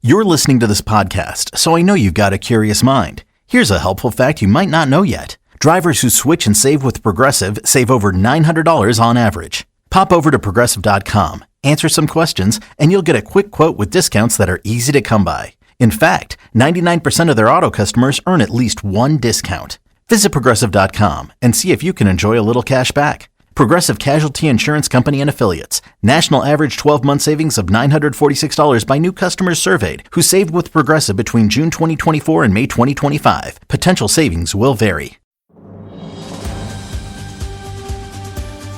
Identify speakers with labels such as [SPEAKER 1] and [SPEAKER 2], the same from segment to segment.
[SPEAKER 1] You're listening to this podcast, so I know you've got a curious mind. Here's a helpful fact you might not know yet. Drivers who switch and save with Progressive save over $900 on average. Pop over to Progressive.com, answer some questions, and you'll get a quick quote with discounts that are easy to come by. In fact, 99% of their auto customers earn at least one discount. Visit Progressive.com and see if you can enjoy a little cash back. Progressive Casualty Insurance Company and Affiliates. National average 12-month savings of $946 by new customers surveyed who saved with Progressive between June 2024 and May 2025. Potential savings will vary.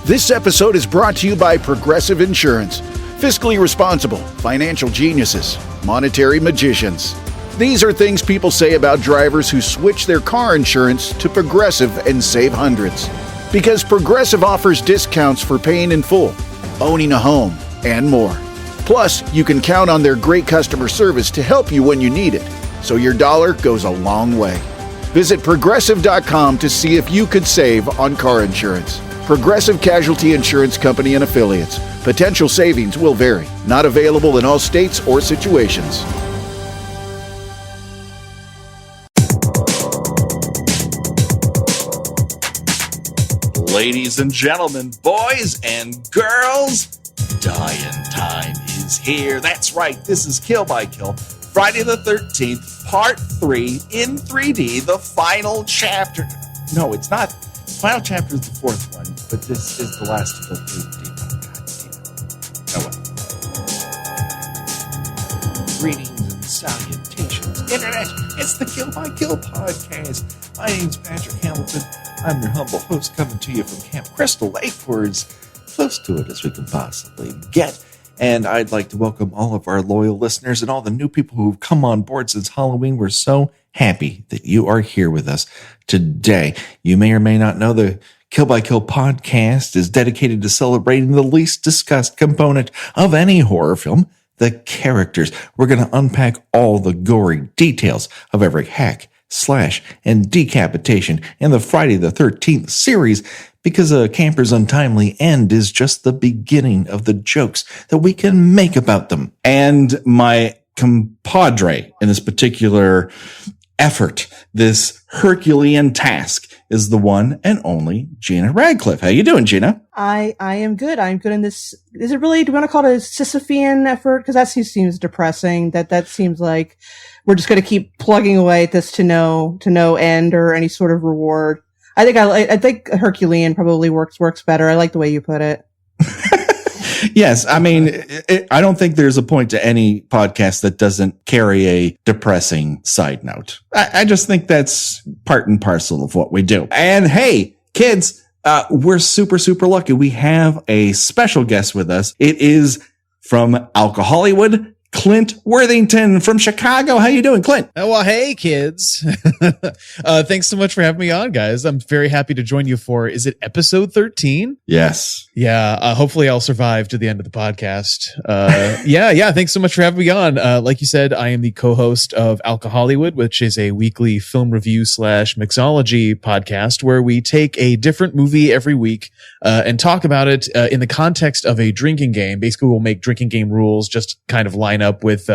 [SPEAKER 2] This episode is brought to you by Progressive Insurance. Fiscally responsible, financial geniuses, monetary magicians. These are things people say about drivers who switch their car insurance to Progressive and save hundreds. Because Progressive offers discounts for paying in full, owning a home, and more. Plus, you can count on their great customer service to help you when you need it, so your dollar goes a long way. Visit Progressive.com to see if you could save on car insurance. Progressive Casualty Insurance Company and Affiliates. Potential savings will vary. Not available in all states or situations.
[SPEAKER 3] Ladies and gentlemen, boys and girls, dying time is here. That's right, this is Kill by Kill, Friday the 13th, Part 3 in 3D, the final chapter. No, it's not. The final chapter is the fourth one, but this is the last of the 3D. Oh, well. Greetings and salutations, Internet. It's the Kill by Kill podcast. My name's Patrick Hamilton. I'm your humble host coming to you from Camp Crystal Lake, for as close to it as we can possibly get. And I'd like to welcome all of our loyal listeners and all the new people who've come on board since Halloween. We're so happy that you are here with us today. You may or may not know the Kill by Kill podcast is dedicated to celebrating the least discussed component of any horror film, the characters. We're going to unpack all the gory details of every hack, slash, and decapitation in the Friday the 13th series, because a camper's untimely end is just the beginning of the jokes that we can make about them. And my compadre in this particular effort, this Herculean task, is the one and only Gina Radcliffe. How you doing, Gina?
[SPEAKER 4] I am good. I'm good in this. Is it really, do we want to call it a Sisyphean effort? Because that seems depressing. That seems like we're just going to keep plugging away at this to no end or any sort of reward. I think Herculean probably works better. I like the way you put it.
[SPEAKER 3] Yes. I mean, I don't think there's a point to any podcast that doesn't carry a depressing side note. I just think that's part and parcel of what we do. And hey, kids, we're super, super lucky. We have a special guest with us. It is from Hollywood, Clint Worthington from Chicago. How you doing, Clint?
[SPEAKER 5] Oh, well, hey, kids. Thanks so much for having me on, guys. I'm very happy to join you for, is it episode 13?
[SPEAKER 3] Yes.
[SPEAKER 5] Yeah. Hopefully I'll survive to the end of the podcast. Yeah. Thanks so much for having me on. Like you said, I am the co-host of Hollywood, which is a weekly film review / mixology podcast where we take a different movie every week and talk about it in the context of a drinking game. Basically, we'll make drinking game rules, just kind of line up with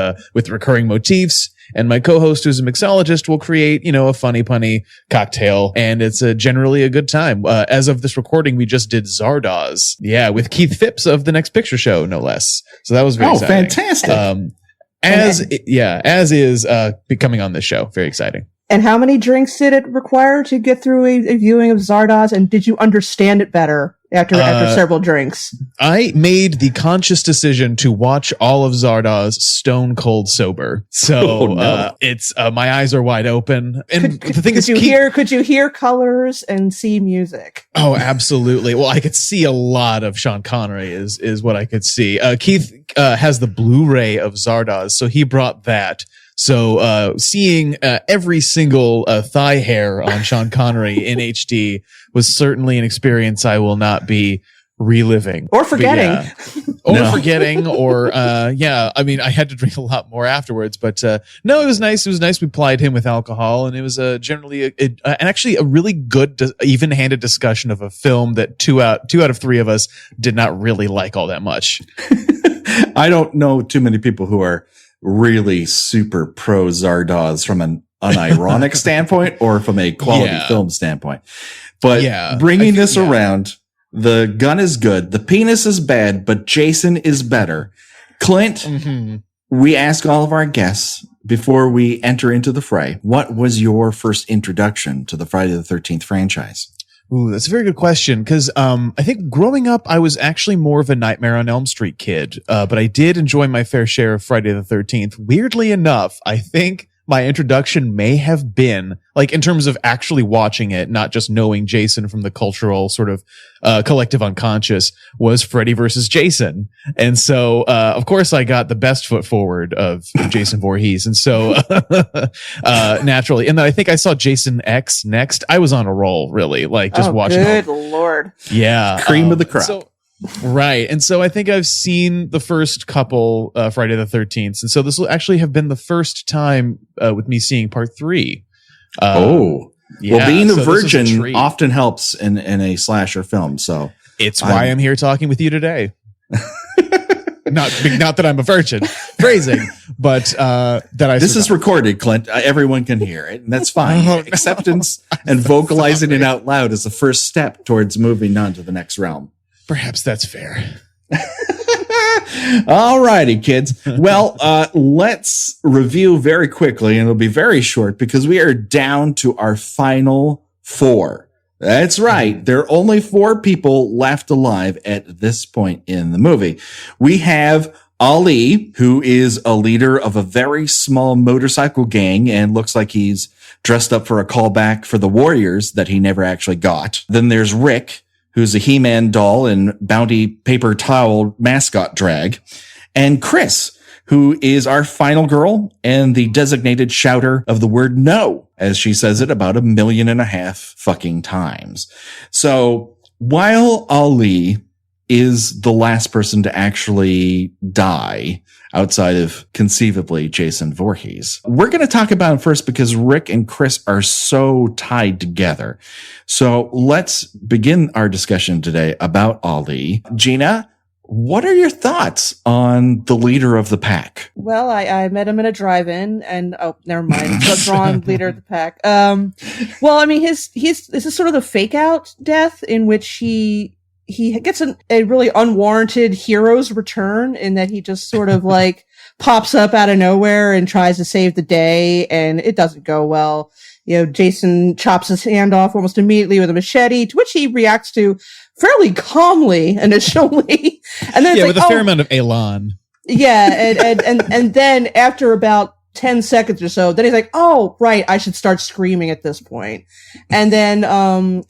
[SPEAKER 5] recurring motifs. And my co-host, who's a mixologist, will create, a funny punny cocktail, and it's generally a good time. As of this recording, we just did Zardoz, with Keith Phipps of The Next Picture Show, no less. So that was very exciting.
[SPEAKER 3] Fantastic!
[SPEAKER 5] As is becoming on this show, very exciting.
[SPEAKER 4] And how many drinks did it require to get through a viewing of Zardoz? And did you understand it better after several drinks?
[SPEAKER 5] I made the conscious decision to watch all of Zardoz stone cold sober. So it's my eyes are wide open. And the thing is,
[SPEAKER 4] could you hear colors and see music?
[SPEAKER 5] Oh, absolutely. Well, I could see a lot of Sean Connery is what I could see. Keith has the Blu-ray of Zardoz, so he brought that. So seeing every single thigh hair on Sean Connery in HD was certainly an experience I will not be reliving
[SPEAKER 4] or forgetting.
[SPEAKER 5] I mean, I had to drink a lot more afterwards, but no, it was nice. We plied him with alcohol, and it was generally actually a really good, even-handed discussion of a film that two out of three of us did not really like all that much.
[SPEAKER 3] I don't know too many people who are
[SPEAKER 6] really super pro Zardoz from an unironic standpoint or from a quality film standpoint. But bringing this around, the gun is good. The penis is bad, but Jason is better. Clint, we ask all of our guests before we enter into the fray, what was your first introduction to the Friday the 13th franchise?
[SPEAKER 5] Ooh, that's a very good question. Cause, I think growing up, I was actually more of a Nightmare on Elm Street kid. But I did enjoy my fair share of Friday the 13th. Weirdly enough, I think my introduction may have been like in terms of actually watching it, not just knowing Jason from the cultural sort of collective unconscious, was Freddy versus Jason. And so of course I got the best foot forward of Jason Voorhees. And so naturally, and then I think I saw Jason X next. I was on a roll, really, like just watching.
[SPEAKER 4] Good Lord.
[SPEAKER 5] Yeah.
[SPEAKER 6] Cream of the crop.
[SPEAKER 5] Right. And so I think I've seen the first couple Friday the 13th. And so this will actually have been the first time with me seeing part 3. Well,
[SPEAKER 6] being a virgin often helps in a slasher film. So
[SPEAKER 5] it's why I'm here talking with you today. Not that I'm a virgin, phrasing, but that I.
[SPEAKER 6] This is recorded, Clint. Everyone can hear it, and that's fine. Acceptance and vocalizing it out loud is the first step towards moving on to the next realm.
[SPEAKER 5] Perhaps that's fair.
[SPEAKER 6] All righty, kids. Well, let's review very quickly, and it'll be very short because we are down to our final 4. That's right. There are only 4 people left alive at this point in the movie. We have Ali, who is a leader of a very small motorcycle gang and looks like he's dressed up for a callback for the Warriors that he never actually got. Then there's Rick, who's a He-Man doll and bounty paper towel mascot drag. And Chris, who is our final girl and the designated shouter of the word no, as she says it about 1.5 million fucking times. So while Ali is the last person to actually die outside of conceivably Jason Voorhees, we're going to talk about him first because Rick and Chris are so tied together. So let's begin our discussion today about Ali. Gina, what are your thoughts on the leader of the pack?
[SPEAKER 4] Well, I met him in a drive-in, and never mind. The drawn leader of the pack. Well, I mean, this is sort of the fake-out death in which he gets a really unwarranted hero's return in that he just sort of like pops up out of nowhere and tries to save the day, and it doesn't go well. You know, Jason chops his hand off almost immediately with a machete, to which he reacts to fairly calmly initially. And then
[SPEAKER 5] with a fair amount of elan.
[SPEAKER 4] Yeah. And then after about 10 seconds or so, then he's like, oh, right, I should start screaming at this point. And then,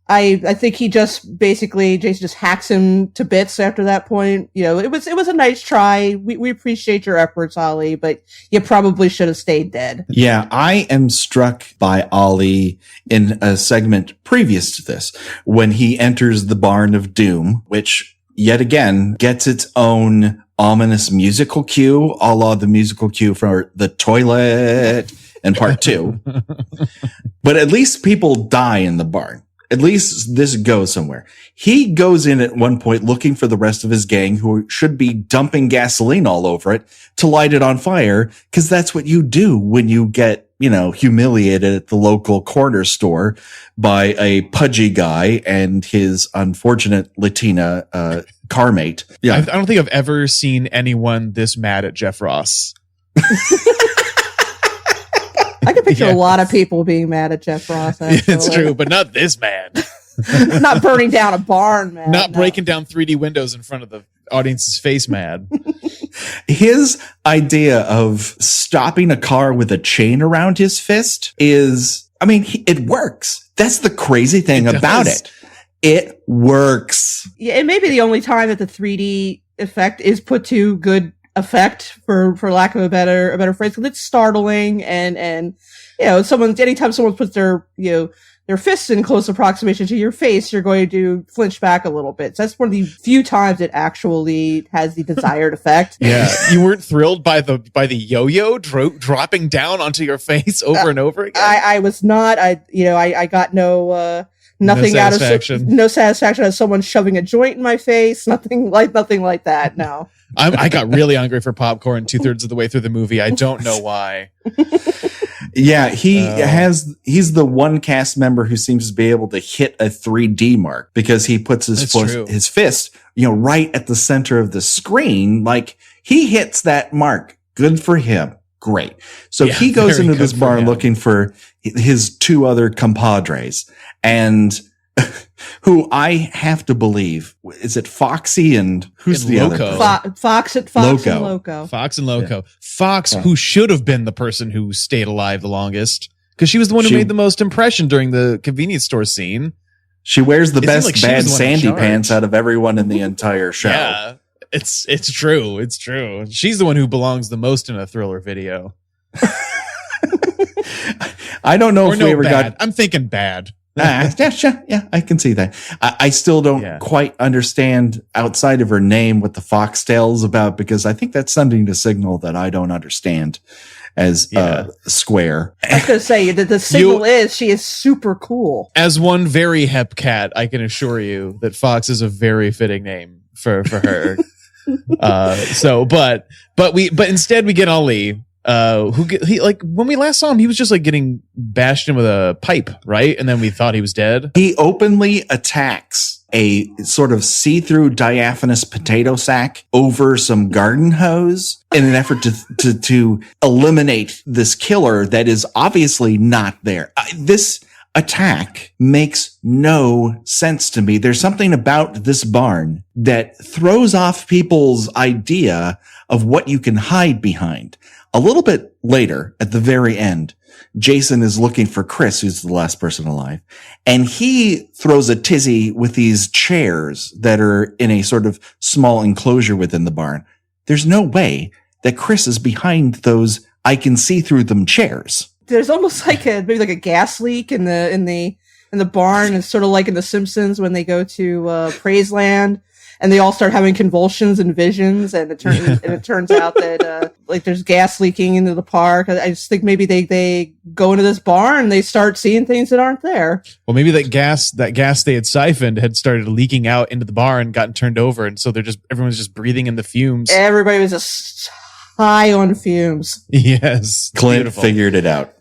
[SPEAKER 4] I think he just basically, Jason just hacks him to bits after that point. You know, it was a nice try. We appreciate your efforts, Ali, but you probably should have stayed dead.
[SPEAKER 6] Yeah, I am struck by Ali in a segment previous to this when he enters the Barn of Doom, which yet again gets its own ominous musical cue, a la the musical cue for The Toilet in part 2. But at least people die in the barn. At least this goes somewhere. He goes in at one point looking for the rest of his gang who should be dumping gasoline all over it to light it on fire, because that's what you do when you get, humiliated at the local corner store by a pudgy guy and his unfortunate Latina car mate. Yeah.
[SPEAKER 5] I don't think I've ever seen anyone this mad at Jeff Ross.
[SPEAKER 4] I can picture a lot of people being mad at Jeff Ross. Actually.
[SPEAKER 5] It's true, but not this man.
[SPEAKER 4] Not burning down a barn, man.
[SPEAKER 5] Not breaking down 3D windows in front of the audience's face, mad.
[SPEAKER 6] His idea of stopping a car with a chain around his fist it works. That's the crazy thing about it. It works.
[SPEAKER 4] Yeah, it may be the only time that the 3D effect is put to good effect, for lack of a better phrase, because it's startling and anytime someone puts their fists in close approximation to your face, you're going to flinch back a little bit. So that's one of the few times it actually has the desired effect.
[SPEAKER 5] Yeah, you weren't thrilled by the yo-yo dropping down onto your face over and over again.
[SPEAKER 4] I was not. I got no Nothing
[SPEAKER 5] No
[SPEAKER 4] out of
[SPEAKER 5] satisfaction.
[SPEAKER 4] no satisfaction out of someone shoving a joint in my face. Nothing like that. No.
[SPEAKER 5] I got really hungry for popcorn 2/3 of the way through the movie. I don't know why.
[SPEAKER 6] Yeah, he's the one cast member who seems to be able to hit a 3D mark because he puts his fist, right at the center of the screen. Like, he hits that mark. Good for him. Great. So he goes into this barn looking for his two other compadres, and who I have to believe, is it Foxy and who's the
[SPEAKER 5] Loco.
[SPEAKER 6] other?
[SPEAKER 4] Fox and Loco.
[SPEAKER 5] Fox and Loco.
[SPEAKER 6] Yeah.
[SPEAKER 5] Fox, who should have been the person who stayed alive the longest, because she was the one who made the most impression during the convenience store scene.
[SPEAKER 6] She wears the best
[SPEAKER 5] like
[SPEAKER 6] bad Sandy pants out of everyone in the entire show.
[SPEAKER 5] Yeah, it's true. It's true. She's the one who belongs the most in a Thriller video.
[SPEAKER 6] I don't know if we ever
[SPEAKER 5] bad.
[SPEAKER 6] got.
[SPEAKER 5] I'm thinking bad.
[SPEAKER 6] Yeah, I can see that. I still don't quite understand outside of her name what the foxtail is about, because I think that's sending a signal that I don't understand as Square.
[SPEAKER 4] I was going to say that the signal is she is super cool.
[SPEAKER 5] As one very hep cat, I can assure you that Fox is a very fitting name for her. But instead we get Ali. When we last saw him, he was just like getting bashed in with a pipe, right? And then we thought he was dead.
[SPEAKER 6] He openly attacks a sort of see-through diaphanous potato sack over some garden hose in an effort to eliminate this killer that is obviously not there. This attack makes no sense to me. There's something about this barn that throws off people's idea of what you can hide behind. A little bit later, at the very end, Jason is looking for Chris, who's the last person alive, and he throws a tizzy with these chairs that are in a sort of small enclosure within the barn. There's no way that Chris is behind those I can see through them chairs.
[SPEAKER 4] There's almost like maybe a gas leak in the barn. It's sort of like in The Simpsons when they go to Praise Land and they all start having convulsions and visions, and it turns out that there's gas leaking into the park. I just think maybe they go into this barn and they start seeing things that aren't there.
[SPEAKER 5] Well, maybe that gas they had siphoned had started leaking out into the barn, gotten turned over, and so everyone's just breathing in the fumes.
[SPEAKER 4] Everybody was just high on fumes.
[SPEAKER 5] Yes,
[SPEAKER 6] Clint figured it out.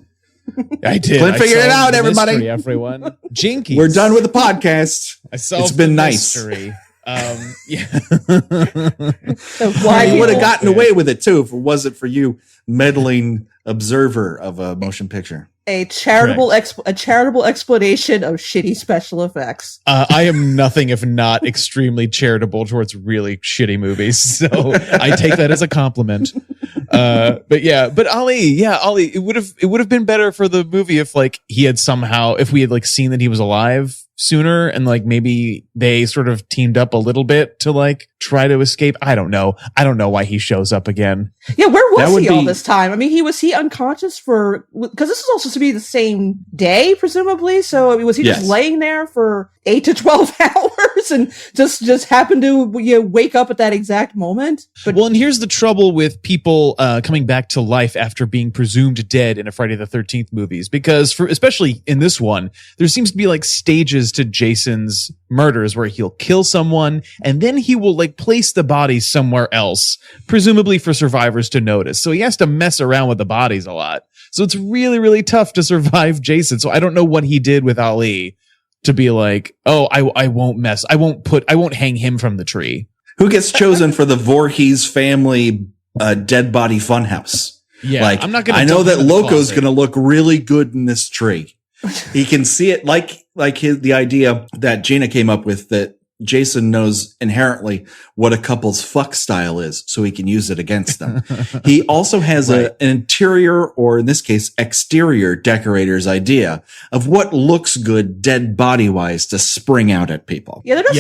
[SPEAKER 5] I did.
[SPEAKER 6] Clint figured it out, everybody.
[SPEAKER 5] Mystery, everyone. Jinkies.
[SPEAKER 6] We're done with the podcast.
[SPEAKER 5] It's been nice. Mystery.
[SPEAKER 6] Yeah. So why you would have gotten away with it too if it wasn't for you meddling observer of a motion picture.
[SPEAKER 4] A charitable explanation of shitty special effects.
[SPEAKER 5] I am nothing if not extremely charitable towards really shitty movies, so I take that as a compliment. But Ali, it would have been better for the movie if if we had seen that he was alive sooner, and maybe they sort of teamed up a little bit to try to escape. I don't know why he shows up again.
[SPEAKER 4] Yeah, where was he all this time? I mean, was he unconscious because this is also to be the same day, presumably. So was he just laying there for 8 to 12 hours and just happened to wake up at that exact moment?
[SPEAKER 5] And here's the trouble with people coming back to life after being presumed dead in a Friday the 13th movies, because especially in this one, there seems to be stages to Jason's murders where he'll kill someone and then he will place the body somewhere else, presumably for survivors to notice. So he has to mess around with the bodies a lot. So it's really, really tough to survive Jason. So I don't know what he did with Ali to be I won't hang him from the tree.
[SPEAKER 6] Who gets chosen for the Voorhees family dead body funhouse?
[SPEAKER 5] Yeah, I'm not gonna.
[SPEAKER 6] I know that Loco's going to look really good in this tree. He can see it the idea that Gina came up with, that Jason knows inherently what a couple's fuck style is, so he can use it against them. He also has an interior, or in this case, exterior decorator's idea of what looks good dead body wise to spring out at people.
[SPEAKER 4] Yeah, there does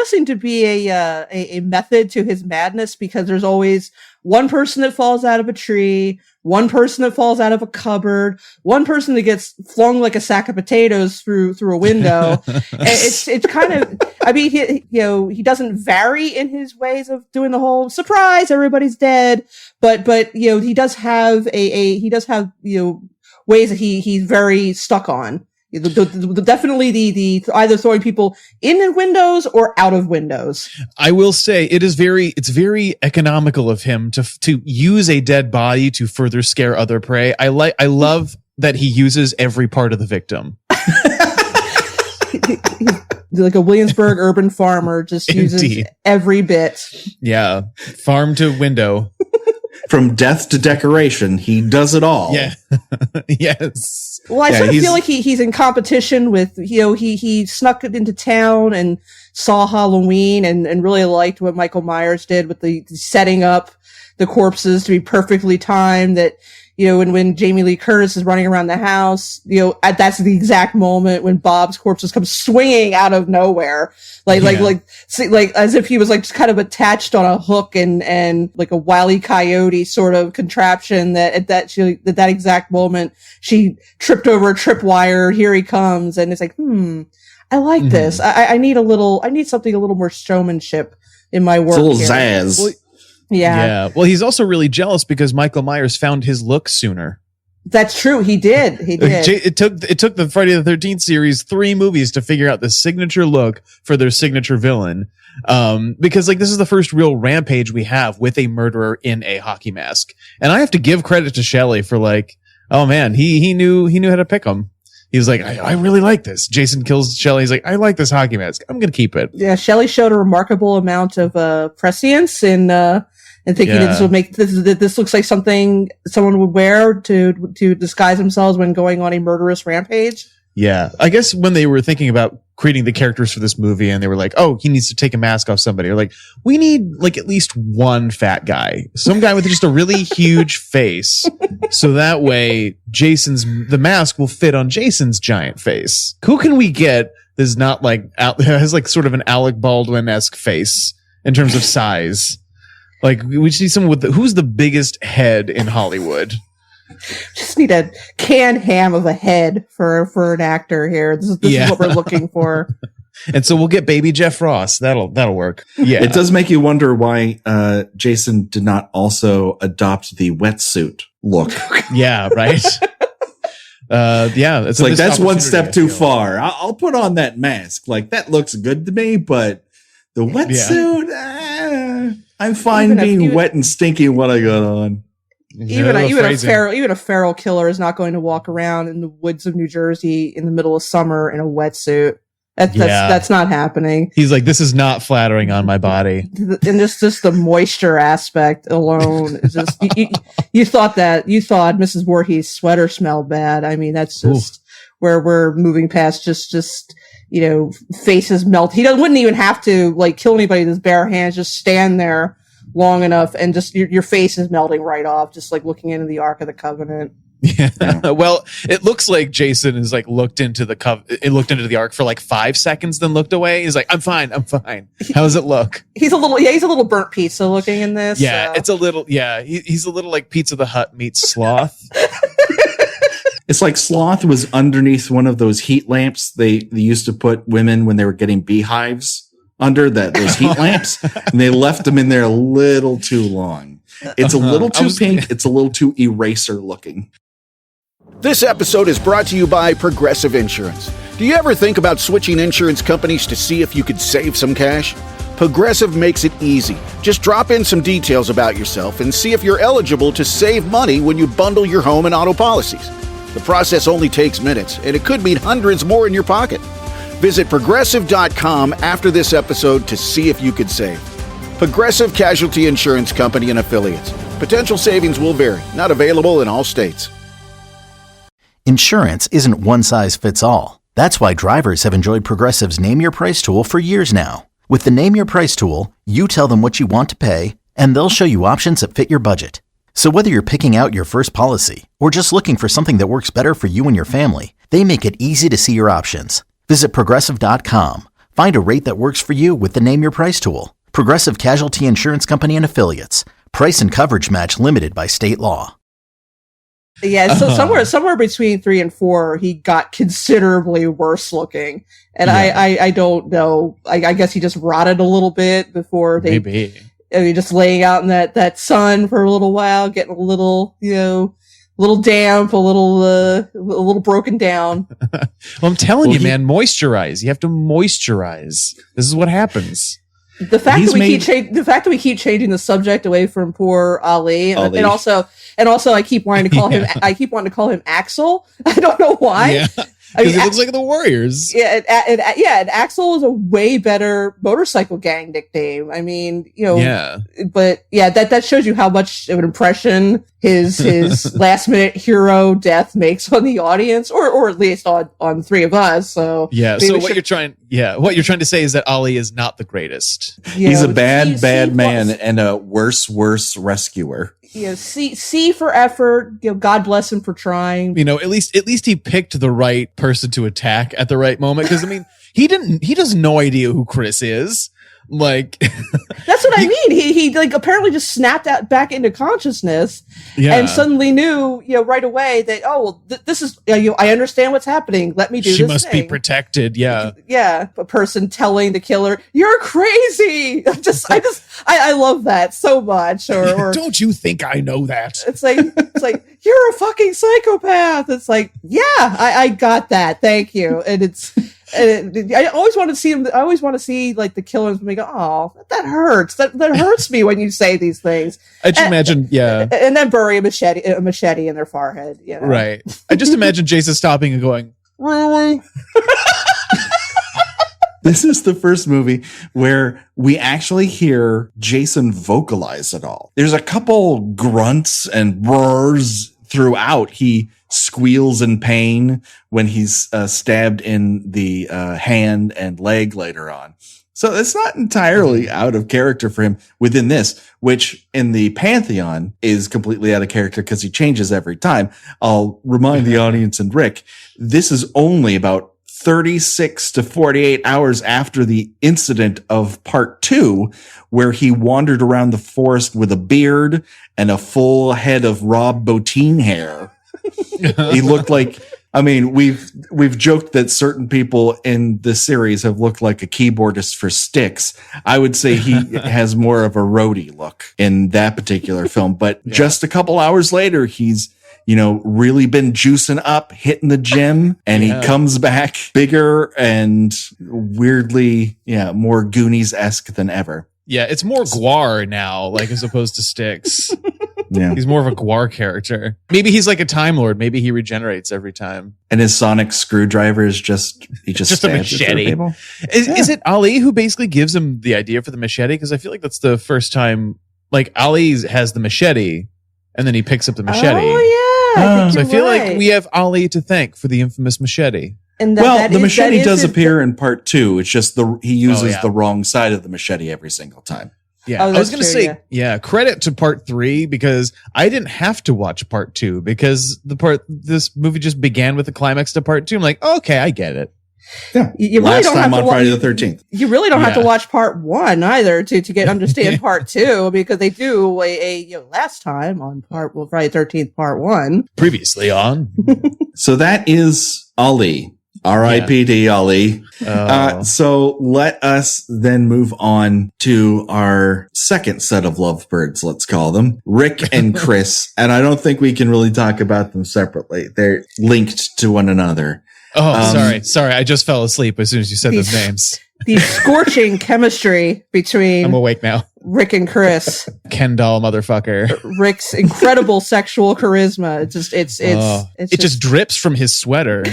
[SPEAKER 4] seem to be a method to his madness, because there's always one person that falls out of a tree, one person that falls out of a cupboard, one person that gets flung like a sack of potatoes through a window. And it's kind of, I mean, he doesn't vary in his ways of doing the whole surprise, everybody's dead, but he does have ways that he's very stuck on. Definitely the either throwing people in windows or out of windows.
[SPEAKER 5] I will say it's very economical of him to use a dead body to further scare other prey. I love that he uses every part of the victim.
[SPEAKER 4] Like a Williamsburg urban farmer, just uses every bit.
[SPEAKER 5] Yeah. Farm to window.
[SPEAKER 6] From death to decoration, he does it all.
[SPEAKER 5] Yeah. Yes.
[SPEAKER 4] Well, I sort of feel like he's in competition with, he snuck into town and saw Halloween and really liked what Michael Myers did with the setting up the corpses to be perfectly timed, that, when Jamie Lee Curtis is running around the house, that's the exact moment when Bob's corpse just comes swinging out of nowhere. Like as if he was like just kind of attached on a hook and like a Wile E. Coyote sort of contraption that at that exact moment she tripped over a tripwire. Here he comes. And it's like, I like this. I need something a little more showmanship in my work.
[SPEAKER 6] It's a little zazz.
[SPEAKER 5] Well, yeah. Well, he's also really jealous because Michael Myers found his look sooner.
[SPEAKER 4] That's true. He did.
[SPEAKER 5] It took the Friday the 13th series 3 movies to figure out the signature look for their signature villain. Because this is the first real rampage we have with a murderer in a hockey mask. And I have to give credit to Shelley for oh man, he knew how to pick him. He was like, I really like this. Jason kills Shelley. He's like, I like this hockey mask. I'm going to keep it.
[SPEAKER 4] Yeah. Shelley showed a remarkable amount of, prescience and thinking that this looks like something someone would wear to disguise themselves when going on a murderous rampage.
[SPEAKER 5] Yeah. I guess when they were thinking about creating the characters for this movie and they were like, oh, he needs to take a mask off somebody. Or we need at least one fat guy, some guy with just a really huge face. So that way the mask will fit on Jason's giant face. Who can we get that's not has sort of an Alec Baldwin-esque face in terms of size? We see someone who's the biggest head in Hollywood.
[SPEAKER 4] Just need a canned ham of a head for an actor here. This is what we're looking for.
[SPEAKER 5] And so we'll get baby Jeff Ross. That'll work. Yeah.
[SPEAKER 6] It does make you wonder why Jason did not also adopt the wetsuit look.
[SPEAKER 5] Yeah, right. It's
[SPEAKER 6] that's one step too far. I'll put on that mask. That looks good to me, but the wetsuit, I'm fine being wet and stinky what I got on.
[SPEAKER 4] Even a feral killer is not going to walk around in the woods of New Jersey in the middle of summer in a wetsuit. That's not happening.
[SPEAKER 5] He's like, this is not flattering on my body.
[SPEAKER 4] And just the moisture aspect alone is just, you thought Mrs. Voorhees' sweater smelled bad. I mean, that's just where we're moving past just, faces melt. He wouldn't even have to kill anybody with his bare hands, just stand there long enough and just your face is melting right off, just looking into the Ark of the Covenant.
[SPEAKER 5] Yeah. Well, it looks like Jason is looked into the Ark for 5 seconds, then looked away. He's like, I'm fine. How does it look?
[SPEAKER 4] He's a little burnt pizza looking in this.
[SPEAKER 5] Yeah, it's a little. Yeah, he's a little like Pizza the Hut meets Sloth.
[SPEAKER 6] It's like Sloth was underneath one of those heat lamps they used to put women when they were getting beehives under those heat lamps, and they left them in there a little too long. It's a little too pink. It's a little too eraser looking.
[SPEAKER 2] This episode is brought to you by Progressive Insurance. Do you ever think about switching insurance companies to see if you could save some cash? Progressive makes it easy. Just drop in some details about yourself and see if you're eligible to save money when you bundle your home and auto policies. The process only takes minutes, and it could mean hundreds more in your pocket. Visit Progressive.com after this episode to see if you could save. Progressive Casualty Insurance Company and Affiliates. Potential savings will vary. Not available in all states.
[SPEAKER 1] Insurance isn't one size fits all. That's why drivers have enjoyed Progressive's Name Your Price tool for years now. With the Name Your Price tool, you tell them what you want to pay, and they'll show you options that fit your budget. So whether you're picking out your first policy or just looking for something that works better for you and your family, they make it easy to see your options. Visit Progressive.com. Find a rate that works for you with the Name Your Price tool. Progressive Casualty Insurance Company and Affiliates. Price and coverage match limited by state law.
[SPEAKER 4] Yeah, so somewhere between 3 and 4, he got considerably worse looking, and yeah. I don't know. I guess he just rotted a little bit before they just laying out in that sun for a little while, getting a little little damp, a little broken down.
[SPEAKER 5] Well, I'm telling you, man, moisturize. You have to moisturize. This is what happens.
[SPEAKER 4] The fact that we keep changing the subject away from poor Ali. And also I keep wanting to call him Axel. I don't know why.
[SPEAKER 5] Yeah. Because it looks like the Warriors.
[SPEAKER 4] Yeah, and Axel is a way better motorcycle gang nickname. I mean,
[SPEAKER 5] Yeah.
[SPEAKER 4] But yeah, that shows you how much of an impression his last minute hero death makes on the audience, or at least on three of us. So
[SPEAKER 5] yeah. So what you're trying to say is that Ali is not the greatest.
[SPEAKER 6] He's a bad man and a worse rescuer.
[SPEAKER 4] C for effort. God bless him for trying.
[SPEAKER 5] At least he picked the right person to attack at the right moment. Because I mean, he has no idea who Chris is. Like,
[SPEAKER 4] that's what I mean. He like apparently just snapped out back into consciousness, and suddenly knew, right away that this is, I understand what's happening. Let me do this.
[SPEAKER 5] She must be protected. Yeah,
[SPEAKER 4] yeah. A person telling the killer, "You're crazy." I love that so much. Or
[SPEAKER 5] don't you think I know that?
[SPEAKER 4] It's like you're a fucking psychopath. It's like, yeah, I got that. Thank you. And it's. I always want to see him. I always want to see like the killers and go, "Oh, that hurts. That hurts me when you say these things."
[SPEAKER 5] I just imagine, yeah,
[SPEAKER 4] and then bury a machete in their forehead.
[SPEAKER 5] Right. I just imagine Jason stopping and going, "Really?"
[SPEAKER 6] This is the first movie where we actually hear Jason vocalize it all. There's a couple grunts and brrs throughout. He squeals in pain when he's stabbed in the hand and leg later on. So it's not entirely out of character for him within this, which in the Pantheon is completely out of character because he changes every time. I'll remind the audience and Rick, this is only about 36 to 48 hours after the incident of part 2, where he wandered around the forest with a beard and a full head of Rob Bottin hair. He looked like, I mean, we've joked that certain people in this series have looked like a keyboardist for Styx. I would say he has more of a roadie look in that particular film. But just a couple hours later, he's, really been juicing up, hitting the gym, and he comes back bigger and weirdly, more Goonies-esque than ever.
[SPEAKER 5] Yeah, it's more Guar now, like as opposed to Styx. Yeah. He's more of a Guar character. Maybe he's like a Time Lord. Maybe he regenerates every time.
[SPEAKER 6] And his sonic screwdriver is just
[SPEAKER 5] a machete. Is it Ali who basically gives him the idea for the machete? Because I feel like that's the first time, like Ali has the machete and then he picks up the machete.
[SPEAKER 4] Oh yeah.
[SPEAKER 5] I feel like we have Ali to thank for the infamous machete.
[SPEAKER 4] And
[SPEAKER 6] the machete does appear in part 2. It's just he uses the wrong side of the machete every single time.
[SPEAKER 5] Yeah, I was going to say, credit to part 3 because I didn't have to watch part 2 because this movie just began with the climax to part 2. I'm like, okay, I get it.
[SPEAKER 6] Yeah, you really last time on Friday the 13th.
[SPEAKER 4] You really don't have to watch part 1 either to understand part 2 because they do a last time on Friday the 13th part 1.
[SPEAKER 5] Previously on.
[SPEAKER 6] So that is Ali. R.I.P.D. Ali. So let us then move on to our second set of lovebirds, let's call them, Rick and Chris. And I don't think we can really talk about them separately. They're linked to one another.
[SPEAKER 5] Oh, sorry. I just fell asleep as soon as you said those names.
[SPEAKER 4] The scorching chemistry between
[SPEAKER 5] I'm awake now.
[SPEAKER 4] Rick and Chris.
[SPEAKER 5] Ken doll motherfucker.
[SPEAKER 4] Rick's incredible sexual charisma. It just
[SPEAKER 5] drips from his sweater.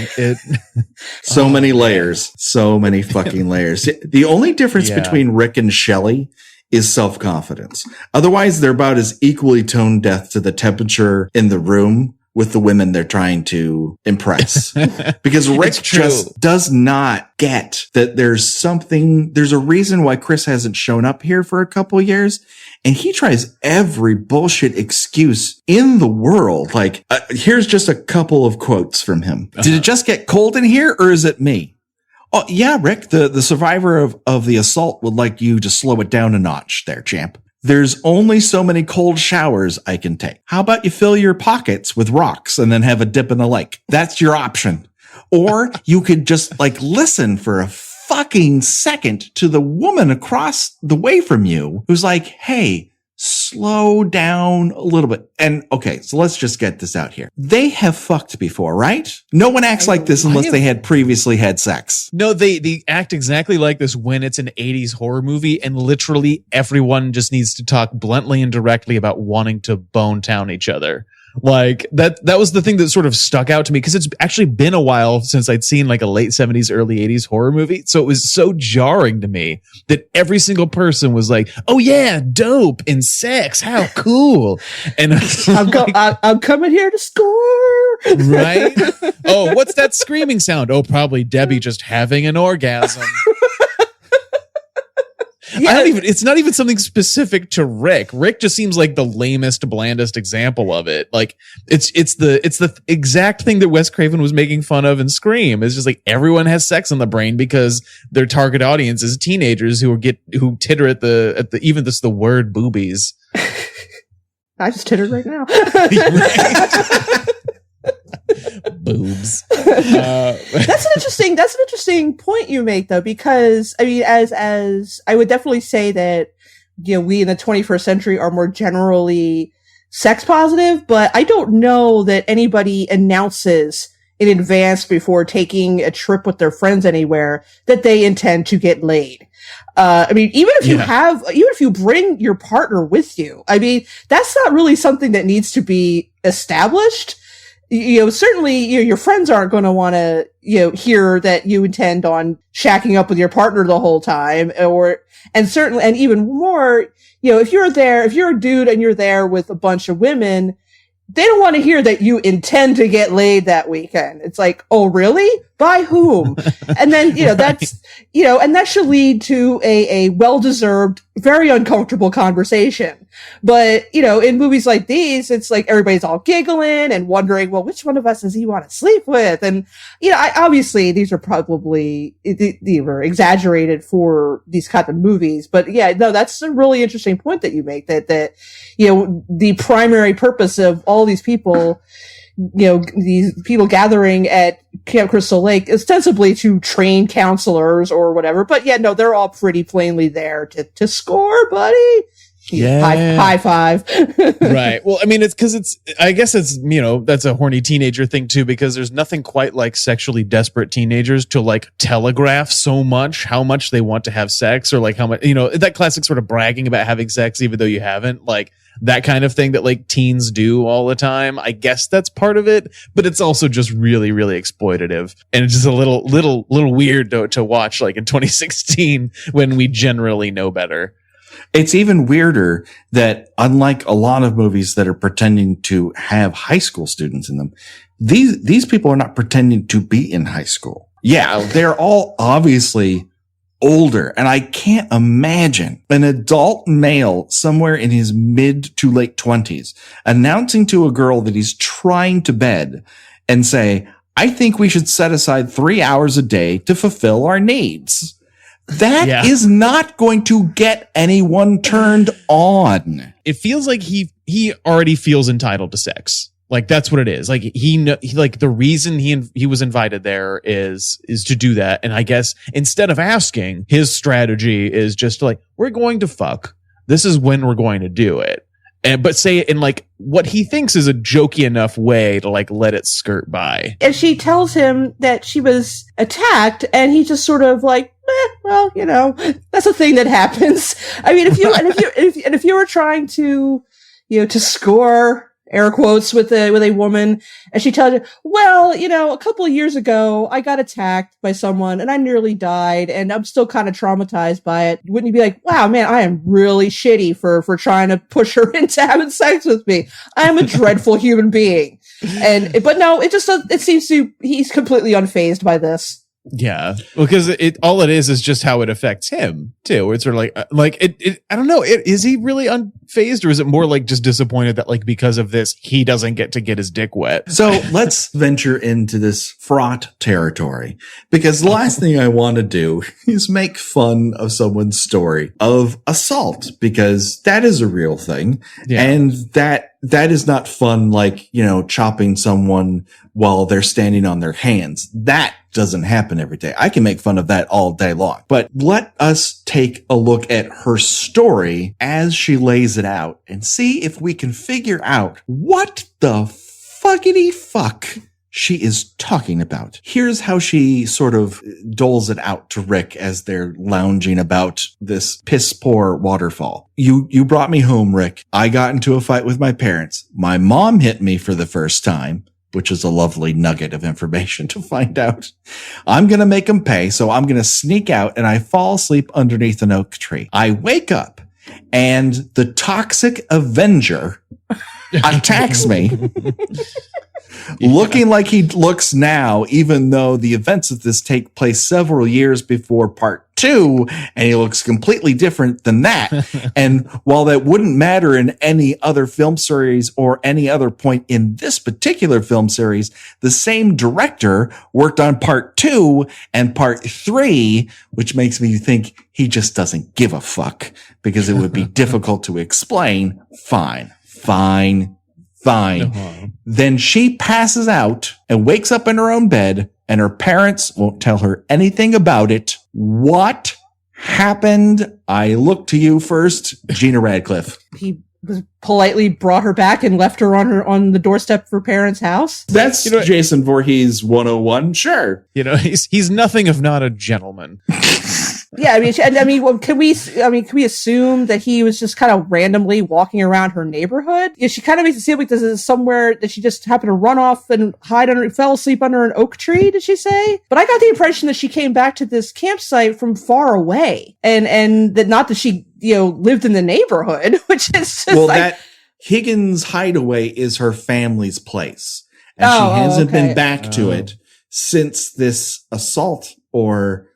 [SPEAKER 6] So many layers. So many fucking layers. The only difference between Rick and Shelley is self-confidence. Otherwise, they're about as equally tone deaf to the temperature in the room with the women they're trying to impress. Because Rick just does not get that there's a reason why Chris hasn't shown up here for a couple years. And he tries every bullshit excuse in the world. Like, here's just a couple of quotes from him. Did it just get cold in here or is it me? Oh, yeah, Rick, the survivor of the assault would like you to slow it down a notch there, champ. There's only so many cold showers I can take. How about you fill your pockets with rocks and then have a dip in the lake? That's your option. Or you could just listen for a fucking second to the woman across the way from you who's like, hey, slow down a little bit. And okay, so let's just get this out here. They have fucked before, right? No one acts like this unless they had previously had sex.
[SPEAKER 5] No, they act exactly like this when it's an 80s horror movie, and literally everyone just needs to talk bluntly and directly about wanting to bone town each other. Like that was the thing that sort of stuck out to me, because it's actually been a while since I'd seen like a late 70s, early 80s horror movie. So it was so jarring to me that every single person was like, oh yeah, dope and sex. How cool. And
[SPEAKER 4] I'm coming here to score.
[SPEAKER 5] Right? Oh, what's that screaming sound? Oh, probably Debbie just having an orgasm. Yeah. It's not even something specific to Rick. Rick just seems like the lamest, blandest example of it. Like it's the exact thing that Wes Craven was making fun of in Scream. It's just like everyone has sex in the brain because their target audience is teenagers who titter at the even just the word boobies.
[SPEAKER 4] I just tittered right now.
[SPEAKER 5] Boobs.
[SPEAKER 4] That's an interesting point you make, though, because I mean, as I would definitely say that, you know, we in the 21st century are more generally sex positive, but I don't know that anybody announces in advance before taking a trip with their friends anywhere that they intend to get laid. I mean, even if you bring your partner with you, I mean, that's not really something that needs to be established. You know, certainly your friends aren't going to want to, you know, hear that you intend on shacking up with your partner the whole time, and even more, you know, if you're a dude and you're there with a bunch of women, they don't want to hear that you intend to get laid that weekend. It's like, oh, really? By whom? And then, you know, that's, you know, and that should lead to a well-deserved, very uncomfortable conversation. But, you know, in movies like these, it's like everybody's all giggling and wondering, well, which one of us does he want to sleep with? And, you know, obviously these are probably, they were exaggerated for these kind of movies. But yeah, no, that's a really interesting point that you make, that, you know, the primary purpose of all these people, you know, these people gathering at Camp Crystal Lake, ostensibly to train counselors or whatever. But yeah, no, they're all pretty plainly there to score, buddy.
[SPEAKER 5] Yeah.
[SPEAKER 4] High five.
[SPEAKER 5] Right. Well, I mean, I guess it's, you know, that's a horny teenager thing too, because there's nothing quite like sexually desperate teenagers to like telegraph so much how much they want to have sex, or like how much, you know, that classic sort of bragging about having sex even though you haven't, like that kind of thing that like teens do all the time. I guess that's part of it, but it's also just really, really exploitative. And it's just a little weird to watch like in 2016 when we generally know better.
[SPEAKER 6] It's even weirder that, unlike a lot of movies that are pretending to have high school students in them, these people are not pretending to be in high school. Yeah, they're all obviously older, and I can't imagine an adult male somewhere in his mid to late 20s announcing to a girl that he's trying to bed and say, I think we should set aside 3 hours a day to fulfill our needs. That is not going to get anyone turned on.
[SPEAKER 5] It feels like he already feels entitled to sex. Like that's what it is. Like he like the reason he was invited there is to do that. And I guess instead of asking, his strategy is just like, we're going to fuck. This is when we're going to do it. But say it in like what he thinks is a jokey enough way to like let it skirt by.
[SPEAKER 4] And she tells him that she was attacked, and he just sort of like, well, you know, that's a thing that happens. I mean, if you were trying to, you know, to score air quotes with a woman, and she tells you, well, you know, a couple of years ago, I got attacked by someone and I nearly died and I'm still kind of traumatized by it. Wouldn't you be like, wow, man, I am really shitty for trying to push her into having sex with me. I am a dreadful human being. But no, it seems he's completely unfazed by this.
[SPEAKER 5] Yeah, because all it is just how it affects him too. It's sort of like I don't know. Is he really unfazed, or is it more like just disappointed that like because of this he doesn't get to get his dick wet?
[SPEAKER 6] So let's venture into this fraught territory, because the last thing I want to do is make fun of someone's story of assault, because that is a real thing, and that that is not fun, like, chopping someone while they're standing on their hands. That doesn't happen every day. I can make fun of that all day long. But let us take a look at her story as she lays it out and see if we can figure out what the fuckity fuck she is talking about. Here's how she sort of doles it out to Rick as they're lounging about this piss poor waterfall. You brought me home, Rick. I got into a fight with my parents. My mom hit me for the first time, which is a lovely nugget of information to find out. I'm going to make them pay. So I'm going to sneak out and I fall asleep underneath an oak tree. I wake up and the toxic Avenger attacks me. Looking like he looks now, even though the events of this take place several years before part 2, and he looks completely different than that. And while that wouldn't matter in any other film series or any other point in this particular film series, the same director worked on part 2 and part 3, which makes me think he just doesn't give a fuck because it would be difficult to explain. Fine. Uh-huh. Then she passes out and wakes up in her own bed, and her parents won't tell her anything about it. What happened? I look to you first, Gina Radcliffe.
[SPEAKER 4] He was politely brought her back and left her on the doorstep of her parents' house.
[SPEAKER 6] That's Jason Voorhees 101. Sure.
[SPEAKER 5] He's nothing if not a gentleman.
[SPEAKER 4] Yeah, can we assume that he was just kind of randomly walking around her neighborhood? Yeah, she kind of makes it seem like this is somewhere that she just happened to run off and fell asleep under an oak tree, did she say? But I got the impression that she came back to this campsite from far away, and that not that she, lived in the neighborhood, which is just
[SPEAKER 6] that Higgins hideaway is her family's place, and she hasn't been back to it since this assault or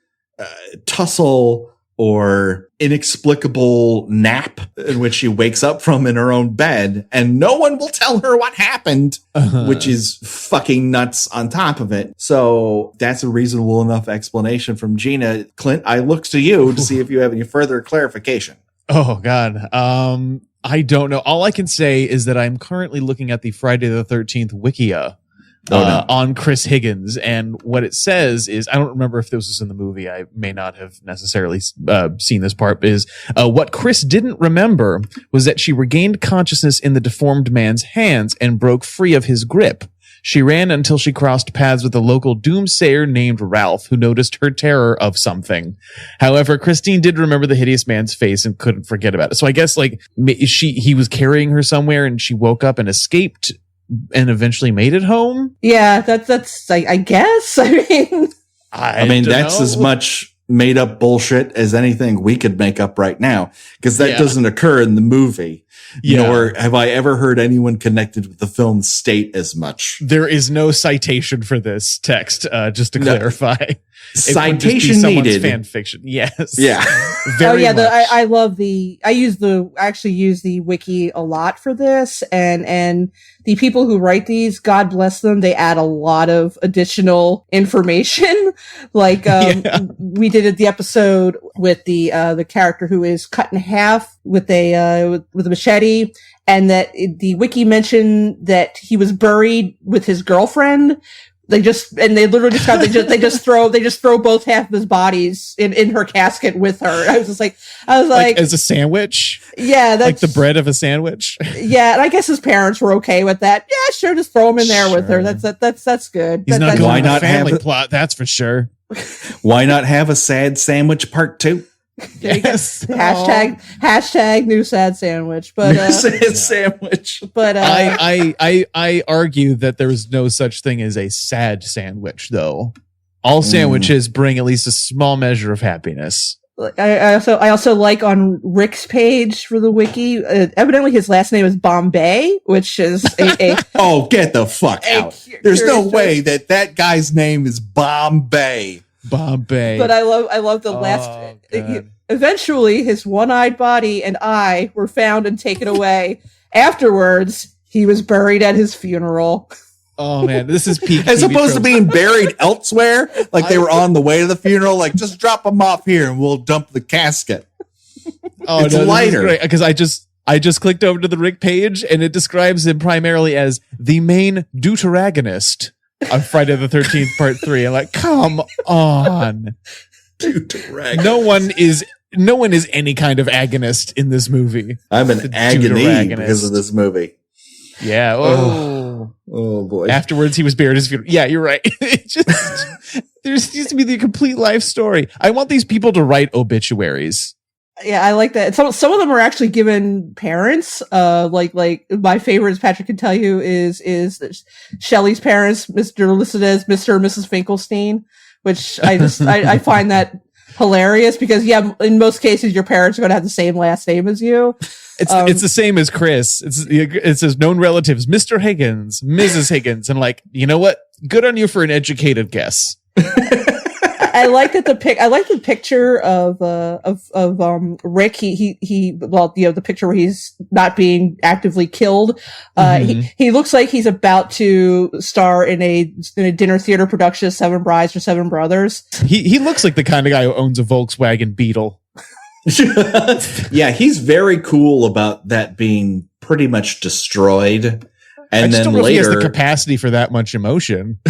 [SPEAKER 6] tussle or inexplicable nap in which she wakes up from in her own bed, and no one will tell her what happened, which is fucking nuts on top of it. So that's a reasonable enough explanation from Gina. Clint, I look to you to see if you have any further clarification.
[SPEAKER 5] Oh God. I don't know. All I can say is that I'm currently looking at the Friday the 13th Wikia on Chris Higgins. And what it says is, I don't remember if this was in the movie. I may not have necessarily seen this part, is what Chris didn't remember was that she regained consciousness in the deformed man's hands and broke free of his grip. She ran until she crossed paths with a local doomsayer named Ralph, who noticed her terror of something. However, Christine did remember the hideous man's face and couldn't forget about it. So I guess he was carrying her somewhere and she woke up and escaped and eventually made it home.
[SPEAKER 4] Yeah, that's I guess.
[SPEAKER 6] I mean, that's as much made up bullshit as anything we could make up right now, because that doesn't occur in the movie. Nor have I ever heard anyone connected with the film state as much.
[SPEAKER 5] There is no citation for this text, just to clarify.
[SPEAKER 6] Citation needed.
[SPEAKER 5] Fan fiction. Yes.
[SPEAKER 6] Yeah.
[SPEAKER 5] Very much.
[SPEAKER 4] I actually use the wiki a lot for this, and the people who write these, God bless them, they add a lot of additional information. Like, we did the episode with the character who is cut in half with a machete, and that the wiki mentioned that he was buried with his girlfriend. They literally describe they just throw both half of his bodies in her casket with her. I was like
[SPEAKER 5] as a sandwich.
[SPEAKER 4] Yeah, that's
[SPEAKER 5] like the bread of a sandwich.
[SPEAKER 4] Yeah, and I guess his parents were okay with that. Yeah, sure, just throw him in there with her. That's good.
[SPEAKER 5] He's not
[SPEAKER 6] why not
[SPEAKER 5] family
[SPEAKER 6] have
[SPEAKER 5] plot? That's for sure.
[SPEAKER 6] Why not have a sad sandwich part 2?
[SPEAKER 5] Yes.
[SPEAKER 4] Hashtag new sad sandwich. But
[SPEAKER 6] sad sandwich.
[SPEAKER 4] But
[SPEAKER 5] I argue that there is no such thing as a sad sandwich, though. All sandwiches bring at least a small measure of happiness.
[SPEAKER 4] I also like on Rick's page for the wiki. Evidently, his last name is Bombay, which is a
[SPEAKER 6] oh, get the fuck out! There's no way that guy's name is Bombay.
[SPEAKER 4] But I love the last. Eventually, his one-eyed body and eye were found and taken away. Afterwards, he was buried at his funeral.
[SPEAKER 5] Oh man, this is peak.
[SPEAKER 6] As opposed to being buried elsewhere, like they were on the way to the funeral. Like, just drop them off here and we'll dump the casket.
[SPEAKER 5] Oh,
[SPEAKER 6] it's lighter
[SPEAKER 5] because I just clicked over to the Rick page, and it describes him primarily as the main deuteragonist of Friday the 13th Part 3. I'm like, come on. No one is any kind of agonist in this movie.
[SPEAKER 6] I'm an agony because of this movie.
[SPEAKER 5] Yeah.
[SPEAKER 6] Oh boy.
[SPEAKER 5] Afterwards, he was buried at his funeral. Yeah, you're right. There needs to be the complete life story. I want these people to write obituaries.
[SPEAKER 4] Yeah, I like that. Some of them are actually given parents. Like my favorite, as Patrick can tell you, is Shelley's parents, Mr. listed as Mr. and Mrs. Finkelstein, which I find that hilarious because in most cases your parents are going to have the same last name as you.
[SPEAKER 5] It's the same as Chris. It says known relatives, Mr. Higgins, Mrs. Higgins, and like, you know what? Good on you for an educated guess.
[SPEAKER 4] I like that I like the picture of Rick. The picture where he's not being actively killed. He looks like he's about to star in a dinner theater production of Seven Brides or Seven Brothers.
[SPEAKER 5] He looks like the kind of guy who owns a Volkswagen Beetle.
[SPEAKER 6] Yeah, he's very cool about that being pretty much destroyed. And
[SPEAKER 5] I just
[SPEAKER 6] then
[SPEAKER 5] don't know
[SPEAKER 6] later,
[SPEAKER 5] if he has the capacity for that much emotion.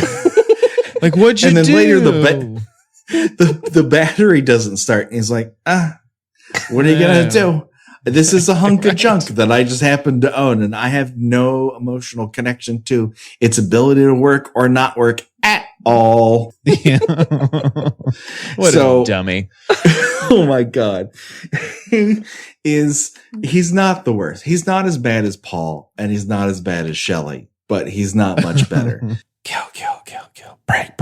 [SPEAKER 5] Like, what'd you do?
[SPEAKER 6] And then later the battery doesn't start. And he's like, what are you going to do? This is a hunk of junk that I just happen to own, and I have no emotional connection to its ability to work or not work at all.
[SPEAKER 5] Yeah. What a dummy.
[SPEAKER 6] Oh my God. He's not the worst. He's not as bad as Paul, and he's not as bad as Shelley, but he's not much better. Kill. Break.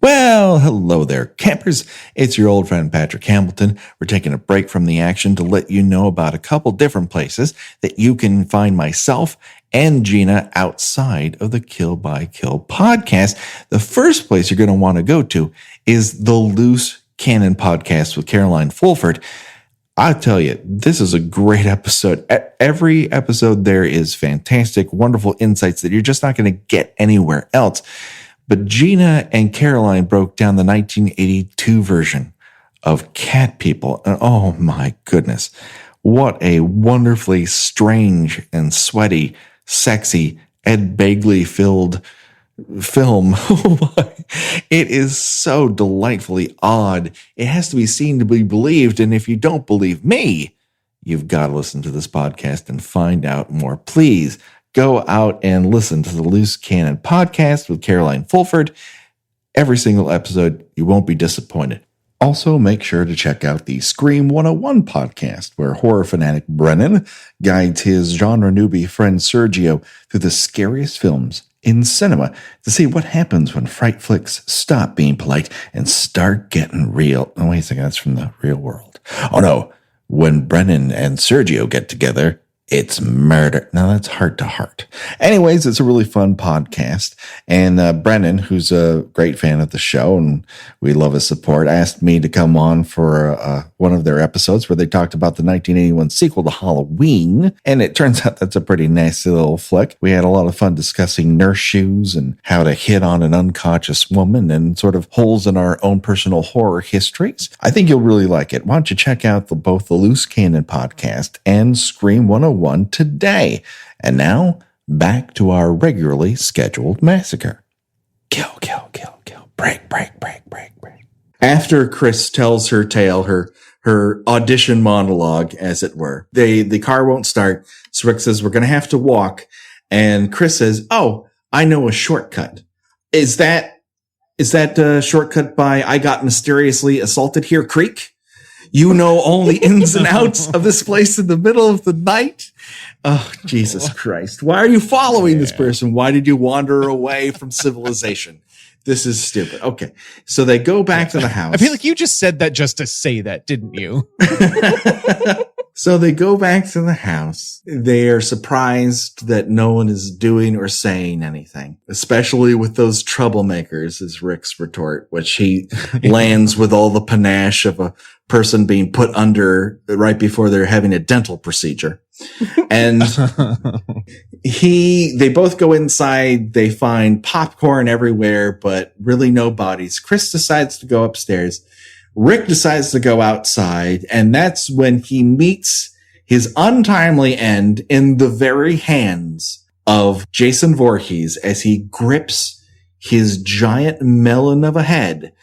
[SPEAKER 6] Well, hello there, campers. It's your old friend Patrick Hamilton. We're taking a break from the action to let you know about a couple different places that you can find myself and Gina outside of the Kill by Kill podcast. The first place you're going to want to go to is the Loose Cannon podcast with Caroline Fulford. I tell you, this is a great episode. Every episode there is fantastic, wonderful insights that you're just not going to get anywhere else. But Gina and Caroline broke down the 1982 version of Cat People. And oh my goodness, what a wonderfully strange and sweaty, sexy, Ed Begley filled film. Oh my. It is so delightfully odd. It has to be seen to be believed. And if you don't believe me, you've got to listen to this podcast and find out more. Please go out and listen to the Loose Cannon podcast with Caroline Fulford. Every single episode, you won't be disappointed. Also, make sure to check out the Scream 101 podcast, where horror fanatic Brennan guides his genre newbie friend Sergio through the scariest films in cinema to see what happens when fright flicks stop being polite and start getting real. Oh, wait a second, that's from the real world. Oh no, when Brennan and Sergio get together, it's murder. Now that's heart to heart. Anyways, it's a really fun podcast. And Brennan, who's a great fan of the show and we love his support, asked me to come on for one of their episodes where they talked about the 1981 sequel to Halloween. And it turns out that's a pretty nasty little flick. We had a lot of fun discussing nurse shoes and how to hit on an unconscious woman and sort of holes in our own personal horror histories. I think you'll really like it. Why don't you check out both the Loose Cannon podcast and Scream 101 today. And now, back to our regularly scheduled massacre. Kill. Break. After Chris tells her tale, her audition monologue, as it were, the car won't start. So Rick says, we're going to have to walk. And Chris says, oh, I know a shortcut. Is that a shortcut by I Got Mysteriously Assaulted Here Creek? You know all the ins and outs of this place in the middle of the night? Oh, Jesus Christ. Why are you following this person? Why did you wander away from civilization? This is stupid. Okay. So they go back to the house.
[SPEAKER 5] I feel like you just said that just to say that, didn't you?
[SPEAKER 6] So they go back to the house. They are surprised that no one is doing or saying anything, especially with those troublemakers, is Rick's retort, which he lands with all the panache of a person being put under right before they're having a dental procedure. And they both go inside. They find popcorn everywhere, but really no bodies. Chris decides to go upstairs. Rick decides to go outside, and that's when he meets his untimely end in the very hands of Jason Voorhees as he grips his giant melon of a head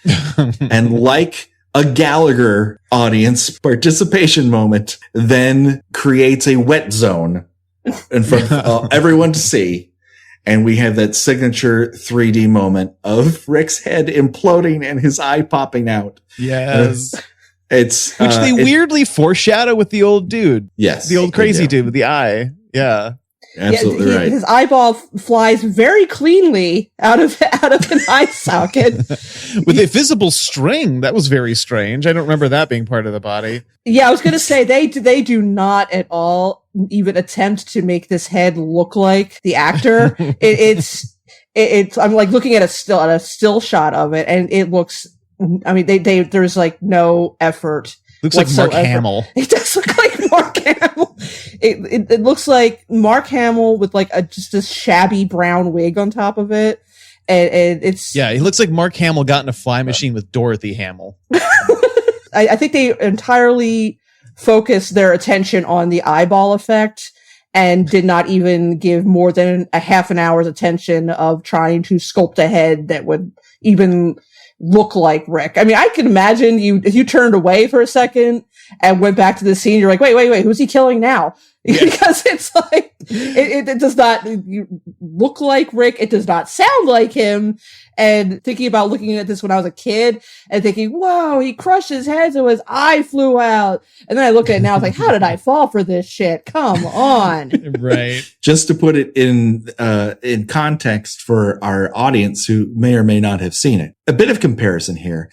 [SPEAKER 6] and, like a Gallagher audience participation moment, then creates a wet zone in front of everyone to see. And we have that signature 3D moment of Rick's head imploding and his eye popping out.
[SPEAKER 5] Yes.
[SPEAKER 6] Which
[SPEAKER 5] they weirdly foreshadow with the old dude.
[SPEAKER 6] Yes.
[SPEAKER 5] The old crazy dude with the eye. Yeah.
[SPEAKER 6] Absolutely right.
[SPEAKER 4] His eyeball flies very cleanly out of an eye socket
[SPEAKER 5] with a visible string. That was very strange. I don't remember that being part of the body.
[SPEAKER 4] Yeah, I was going to say they do not at all even attempt to make this head look like the actor. It's I'm like looking at a still shot of it, and it looks. I mean, there's like no effort.
[SPEAKER 5] Looks like Mark Hamill.
[SPEAKER 4] It does look like Mark Hamill. It looks like Mark Hamill with like just this shabby brown wig on top of it. And it's...
[SPEAKER 5] Yeah, he looks like Mark Hamill got in a fly machine with Dorothy Hamill.
[SPEAKER 4] I think they entirely focused their attention on the eyeball effect and did not even give more than a half an hour's attention of trying to sculpt a head that would even look like Rick. I mean, I can imagine if you turned away for a second and went back to the scene, you're like, wait, who's he killing now? Yeah. Because it's like, it does not look like Rick. It does not sound like him. And thinking about looking at this when I was a kid and thinking, whoa, he crushed his head so his eye flew out. And then I look at it now, it's like, how did I fall for this shit? Come on.
[SPEAKER 5] Right.
[SPEAKER 6] Just to put it in context for our audience who may or may not have seen it. A bit of comparison here.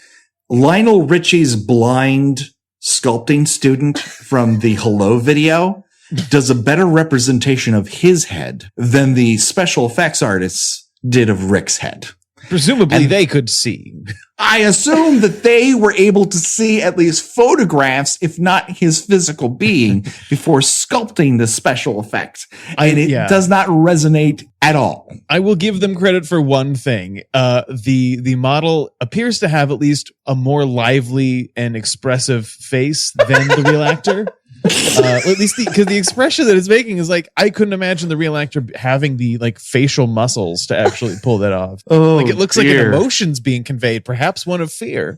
[SPEAKER 6] Lionel Richie's blind sculpting student from the Hello video does a better representation of his head than the special effects artists did of Rick's head.
[SPEAKER 5] Presumably they could see.
[SPEAKER 6] I assume that they were able to see at least photographs, if not his physical being, before sculpting the special effect. And it does not resonate at all.
[SPEAKER 5] I will give them credit for one thing. The model appears to have at least a more lively and expressive face than the real actor. At least because the expression that it's making is like, I couldn't imagine the real actor having the like facial muscles to actually pull that off. Like it looks like an emotion's being conveyed, perhaps one of fear.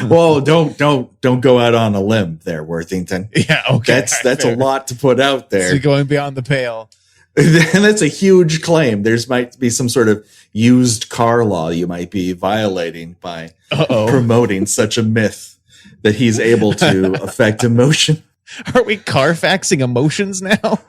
[SPEAKER 6] Well, don't go out on a limb there, Worthington.
[SPEAKER 5] Yeah, okay.
[SPEAKER 6] That's a lot to put out there.
[SPEAKER 5] So going beyond the pale.
[SPEAKER 6] And that's a huge claim. There's might be some sort of used car law you might be violating by promoting such a myth that he's able to affect emotion.
[SPEAKER 5] Are we Carfaxing emotions now?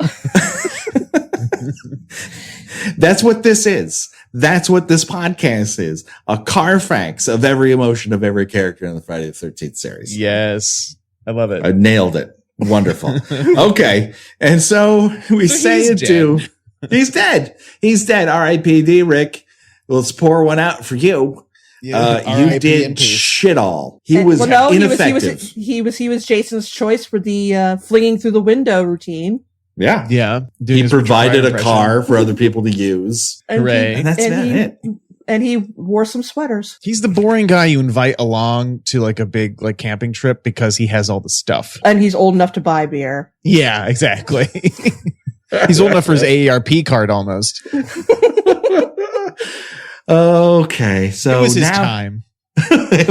[SPEAKER 6] That's what this is. That's what this podcast is. A Carfax of every emotion of every character in the Friday the 13th series.
[SPEAKER 5] Yes. I love it.
[SPEAKER 6] I nailed it. Wonderful. Okay. And so we say it to, he's dead. He's dead. R.I.P.D. Rick. Let's pour one out for you. Yeah, you did shit all. He was ineffective.
[SPEAKER 4] He was Jason's choice for the flinging through the window routine.
[SPEAKER 6] Yeah.
[SPEAKER 5] Yeah.
[SPEAKER 6] He provided a car for other people to use.
[SPEAKER 5] Hooray.
[SPEAKER 6] And that's about it.
[SPEAKER 4] And he wore some sweaters.
[SPEAKER 5] He's the boring guy you invite along to like a big like camping trip because he has all the stuff.
[SPEAKER 4] And he's old enough to buy beer.
[SPEAKER 5] Yeah, exactly. He's old enough for his AARP card almost.
[SPEAKER 6] Okay, so
[SPEAKER 5] it was his time.
[SPEAKER 6] It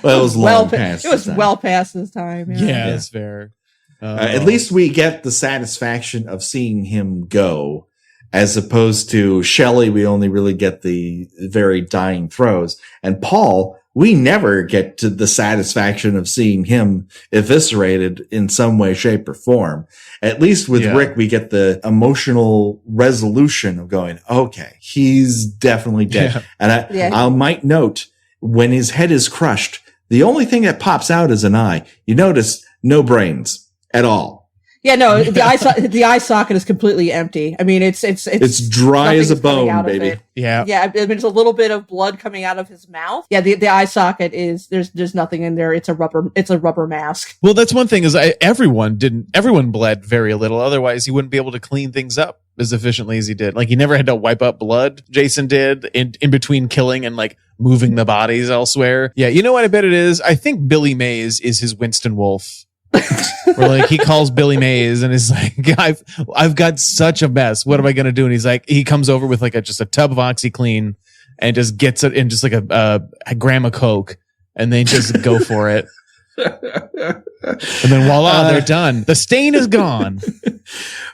[SPEAKER 6] was long past.
[SPEAKER 4] It was well past his time.
[SPEAKER 5] Yeah, that's fair.
[SPEAKER 6] At least we get the satisfaction of seeing him go, as opposed to Shelley. We only really get the very dying throes, and Paul, we never get to the satisfaction of seeing him eviscerated in some way, shape, or form. At least with Rick, we get the emotional resolution of going, okay, he's definitely dead. Yeah. And I might note, when his head is crushed, the only thing that pops out is an eye. You notice no brains at all.
[SPEAKER 4] Yeah, no, the eye socket is completely empty. I mean, it's
[SPEAKER 6] dry as a bone, baby.
[SPEAKER 5] Yeah.
[SPEAKER 4] Yeah, I mean, there's a little bit of blood coming out of his mouth. Yeah, the eye socket is there's nothing in there. It's a rubber mask.
[SPEAKER 5] Well, that's one thing is everyone bled very little. Otherwise, he wouldn't be able to clean things up as efficiently as he did. Like he never had to wipe up blood. Jason did in between killing and like moving the bodies elsewhere. Yeah, you know what I bet it is? I think Billy Mays is his Winston Wolfe. Where like he calls Billy Mays and is like, I've got such a mess. What am I gonna do? And he's like, he comes over with like just a tub of OxyClean and just gets it in just like a gram of Coke, and they just go for it. And then voila, they're done. The stain is gone.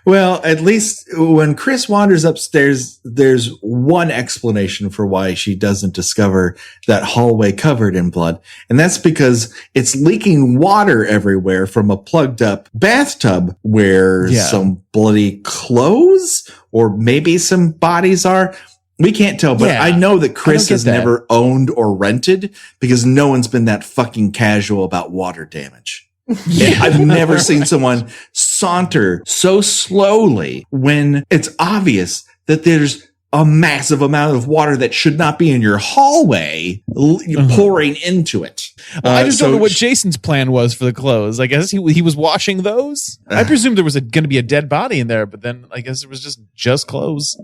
[SPEAKER 6] Well, at least when Chris wanders upstairs, there's one explanation for why she doesn't discover that hallway covered in blood. And that's because it's leaking water everywhere from a plugged up bathtub where some bloody clothes or maybe some bodies are. We can't tell, but I know that Chris has never owned or rented because no one's been that fucking casual about water damage. I've never seen someone saunter so slowly when it's obvious that there's a massive amount of water that should not be in your hallway pouring into it.
[SPEAKER 5] Well, I just don't know what Jason's plan was for the clothes. I guess he was washing those. I presumed there was going to be a dead body in there, but then I guess it was just clothes.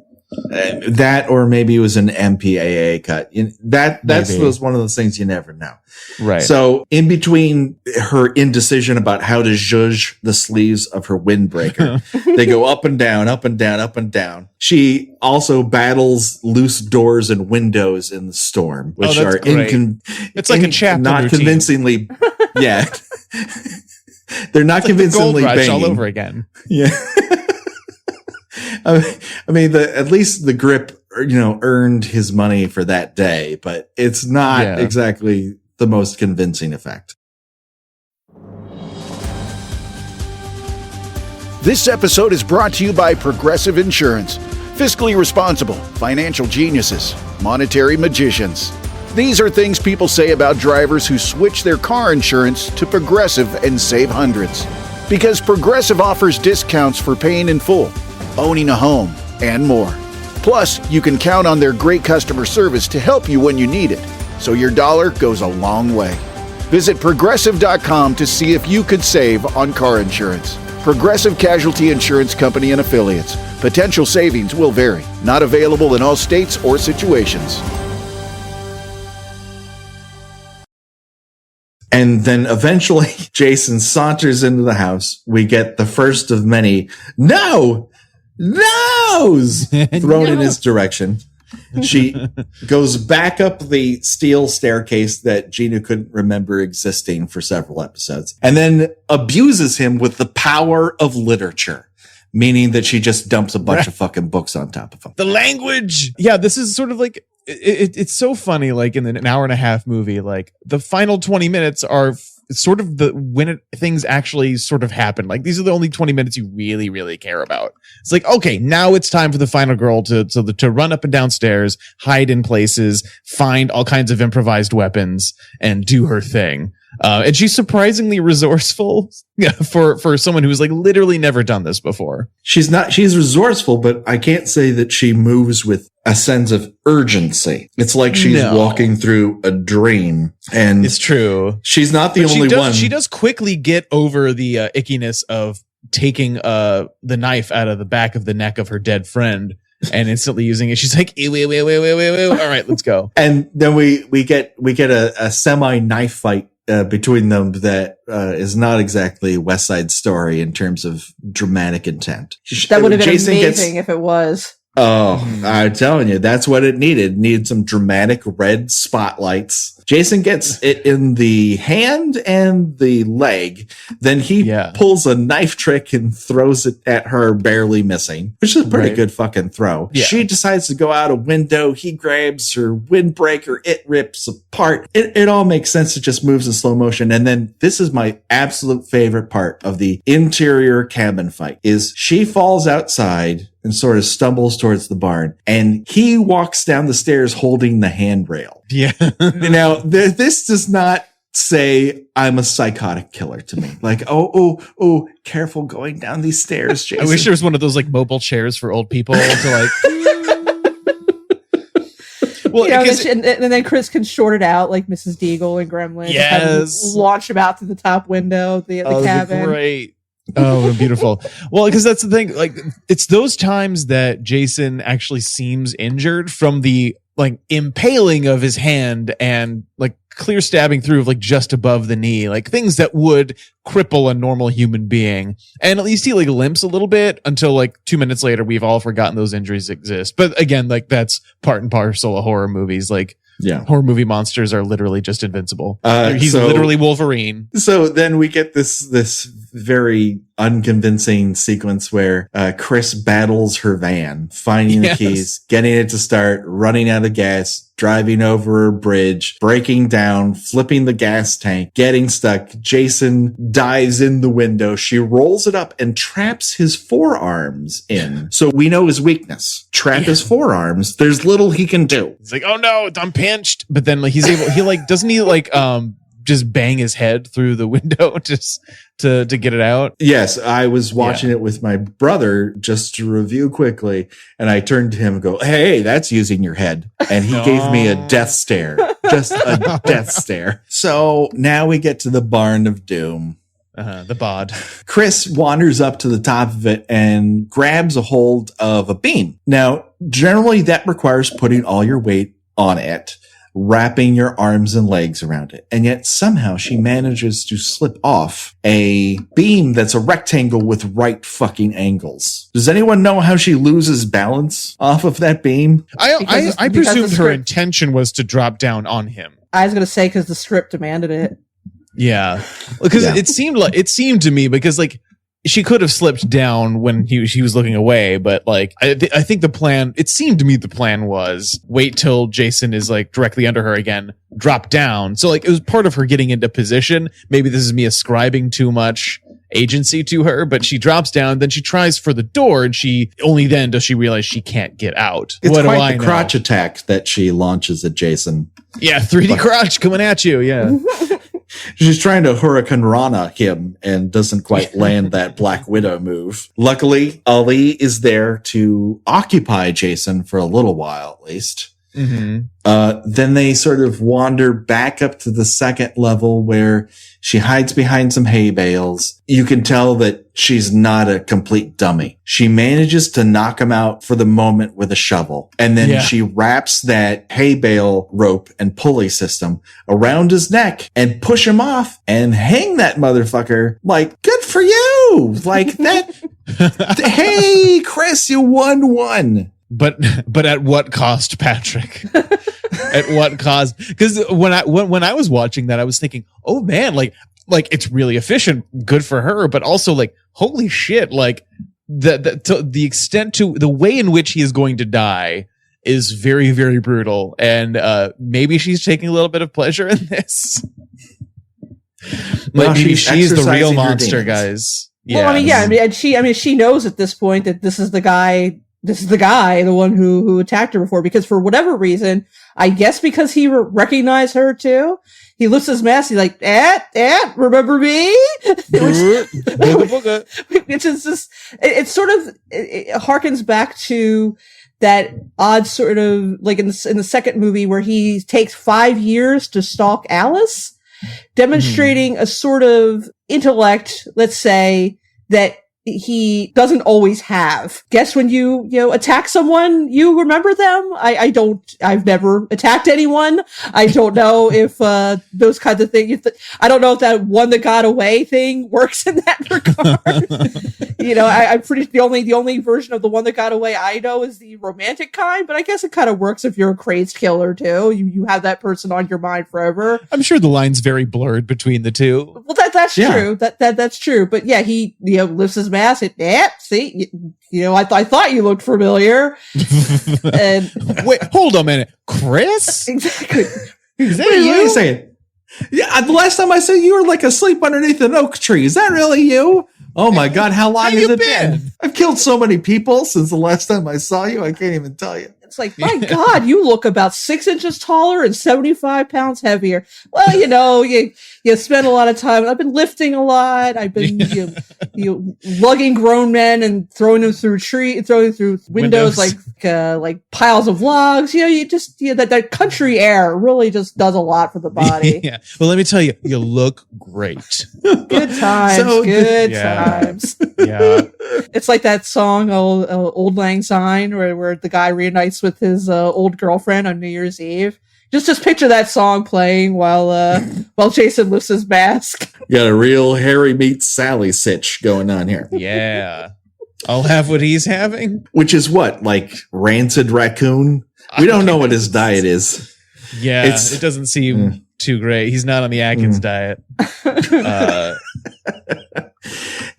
[SPEAKER 6] That, or maybe it was an MPAA cut. Was one of those things you never know.
[SPEAKER 5] Right.
[SPEAKER 6] So in between her indecision about how to zhuzh the sleeves of her windbreaker, they go up and down, up and down, up and down. She also battles loose doors and windows in the storm, which are
[SPEAKER 5] it's like a chapter
[SPEAKER 6] not
[SPEAKER 5] routine.
[SPEAKER 6] Convincingly. Yeah. They're not convincingly banging.
[SPEAKER 5] All over again.
[SPEAKER 6] Yeah. I mean, at least the grip, earned his money for that day, but it's not exactly the most convincing effect.
[SPEAKER 2] This episode is brought to you by Progressive Insurance. Fiscally responsible, financial geniuses, monetary magicians. These are things people say about drivers who switch their car insurance to Progressive and save hundreds. Because Progressive offers discounts for paying in full, owning a home, and more. Plus, you can count on their great customer service to help you when you need it, so your dollar goes a long way. Visit Progressive.com to see if you could save on car insurance. Progressive Casualty Insurance Company and Affiliates. Potential savings will vary. Not available in all states or situations.
[SPEAKER 6] And then eventually Jason saunters into the house. We get the first of many no's thrown in his direction. She goes back up the steel staircase that Gina couldn't remember existing for several episodes, and then abuses him with the power of literature, meaning that she just dumps a bunch of fucking books on top of him.
[SPEAKER 5] The language. Yeah, this is sort of like, it's so funny, like in an hour and a half movie, like the final 20 minutes are sort of things actually sort of happen. Like these are the only 20 minutes you really, really care about. It's like, okay, now it's time for the final girl to run up and down stairs, hide in places, find all kinds of improvised weapons, and do her thing. And she's surprisingly resourceful for someone who's like literally never done this before.
[SPEAKER 6] She's resourceful, but I can't say that she moves with a sense of urgency. It's like she's walking through a dream, and
[SPEAKER 5] it's true.
[SPEAKER 6] She's not the only one.
[SPEAKER 5] She does quickly get over the ickiness of taking the knife out of the back of the neck of her dead friend and instantly using it. She's like, ew. All right, let's go.
[SPEAKER 6] And then we get a semi knife fight between them that is not exactly West Side Story in terms of dramatic intent.
[SPEAKER 4] That would have been amazing if it was.
[SPEAKER 6] Oh, I'm telling you, that's what it needed. Needed some dramatic red spotlights. Jason gets it in the hand and the leg. Then he pulls a knife trick and throws it at her, barely missing, which is a pretty good fucking throw. Yeah. She decides to go out a window. He grabs her windbreaker. It rips apart. It all makes sense. It just moves in slow motion. And then this is my absolute favorite part of the interior cabin fight is she falls outside and sort of stumbles towards the barn, and he walks down the stairs holding the handrail.
[SPEAKER 5] Yeah.
[SPEAKER 6] Now, this does not say I'm a psychotic killer to me. Like, oh, careful going down these stairs, Jason.
[SPEAKER 5] I wish there was one of those like mobile chairs for old people to like.
[SPEAKER 4] Well, and then Chris can short it out like Mrs. Deagle and Gremlin.
[SPEAKER 5] Yes.
[SPEAKER 4] Launch him out through the top window, the cabin.
[SPEAKER 5] Great. Oh, beautiful. Well, because that's the thing. Like, it's those times that Jason actually seems injured from the like impaling of his hand and like clear stabbing through of like just above the knee, like things that would cripple a normal human being. And at least he like limps a little bit until like 2 minutes later, we've all forgotten those injuries exist. But again, like that's part and parcel of horror movies. Like, yeah, horror movie monsters are literally just invincible. He's literally Wolverine.
[SPEAKER 6] So then we get this very unconvincing sequence where Chris battles her van, finding the keys, getting it to start, running out of gas, driving over a bridge, breaking down, flipping the gas tank, getting stuck. Jason dives in the window. She rolls it up and traps his forearms in. So we know his weakness. Trap his forearms. There's little he can do.
[SPEAKER 5] He's like, oh no, I'm pinched. But then like doesn't he like just bang his head through the window just to get it out?
[SPEAKER 6] Yes, I was watching it with my brother just to review quickly, and I turned to him and go, hey, that's using your head. And he gave me a death stare. Just a death stare. So now we get to the Barn of Doom.
[SPEAKER 5] The bod.
[SPEAKER 6] Chris wanders up to the top of it and grabs a hold of a beam. Now, generally that requires putting all your weight on it, wrapping your arms and legs around it. And yet somehow she manages to slip off a beam that's a rectangle with right fucking angles. Does anyone know how she loses balance off of that beam?
[SPEAKER 5] I presumed her intention was to drop down on him.
[SPEAKER 4] I was going to say because the script demanded it.
[SPEAKER 5] Yeah. Because it seemed to me because like she could have slipped down when she was looking away, but like I think it seemed to me the plan was wait till Jason is like directly under her again, drop down. So like it was part of her getting into position. Maybe this is me ascribing too much agency to her, but she drops down, then she tries for the door, and only then does she realize she can't get out.
[SPEAKER 6] It's quite the crotch attack that she launches at Jason.
[SPEAKER 5] Yeah, 3D crotch coming at you, yeah.
[SPEAKER 6] She's trying to Hurricane Rana him and doesn't quite land that Black Widow move. Luckily, Ali is there to occupy Jason for a little while, at least.
[SPEAKER 5] Mm-hmm.
[SPEAKER 6] Then they sort of wander back up to the second level where she hides behind some hay bales. You can tell that she's not a complete dummy. She manages to knock him out for the moment with a shovel. And then she wraps that hay bale rope and pulley system around his neck and push him off and hang that motherfucker. Like, good for you. Like that. Hey, Chris, you won one.
[SPEAKER 5] But at what cost, Patrick? At what cost? Because when I was watching that, I was thinking, oh man, like it's really efficient, good for her, but also like, holy shit, like the extent to the way in which he is going to die is very, very brutal, and maybe she's taking a little bit of pleasure in this. Like maybe she's the real monster, guys.
[SPEAKER 4] Yeah. Well, she knows at this point that this is the guy, the one who attacked her before, because for whatever reason, I guess because he recognized her too, he lifts his mask. He's like, remember me? Which is just, it harkens back to that odd sort of, like in the second movie where he takes 5 years to stalk Alice, demonstrating a sort of intellect, let's say, that he doesn't always have. Guess when you attack someone, you remember them? I've never attacked anyone. I don't know if those kinds of things, I don't know if that one that got away thing works in that regard. I'm pretty, the only version of the one that got away I know is the romantic kind, but I guess it kind of works if you're a crazed killer too. You have that person on your mind forever.
[SPEAKER 5] I'm sure the line's very blurred between the two.
[SPEAKER 4] Well, that's true. That's true. But yeah, he, lifts his mask. See, I thought you looked familiar. And
[SPEAKER 5] wait, hold on a minute, Chris?
[SPEAKER 4] Exactly.
[SPEAKER 6] Is that you? What are you saying? Yeah, the last time I saw you were like asleep underneath an oak tree. Is that really you? Oh my God, how long has it been? I've killed so many people since the last time I saw you. I can't even tell you.
[SPEAKER 4] It's like, my God, you look about 6 inches taller and 75 pounds heavier. Well, you spend a lot of time. I've been lifting a lot. I've been lugging grown men and throwing them through windows like piles of logs. That country air really just does a lot for the body.
[SPEAKER 5] Yeah. Well, let me tell you, you look great.
[SPEAKER 4] Good times. Good times.
[SPEAKER 5] Yeah.
[SPEAKER 4] It's like that song, Old Lang Syne, where the guy reunites with his old girlfriend on New Year's Eve. Just picture that song playing while Jason lifts his mask.
[SPEAKER 6] You got a real Harry meets Sally sitch going on here.
[SPEAKER 5] Yeah. I'll have what he's having.
[SPEAKER 6] Which is what? Like rancid raccoon? We don't know what his diet is.
[SPEAKER 5] Yeah, it doesn't seem too great. He's not on the Atkins diet.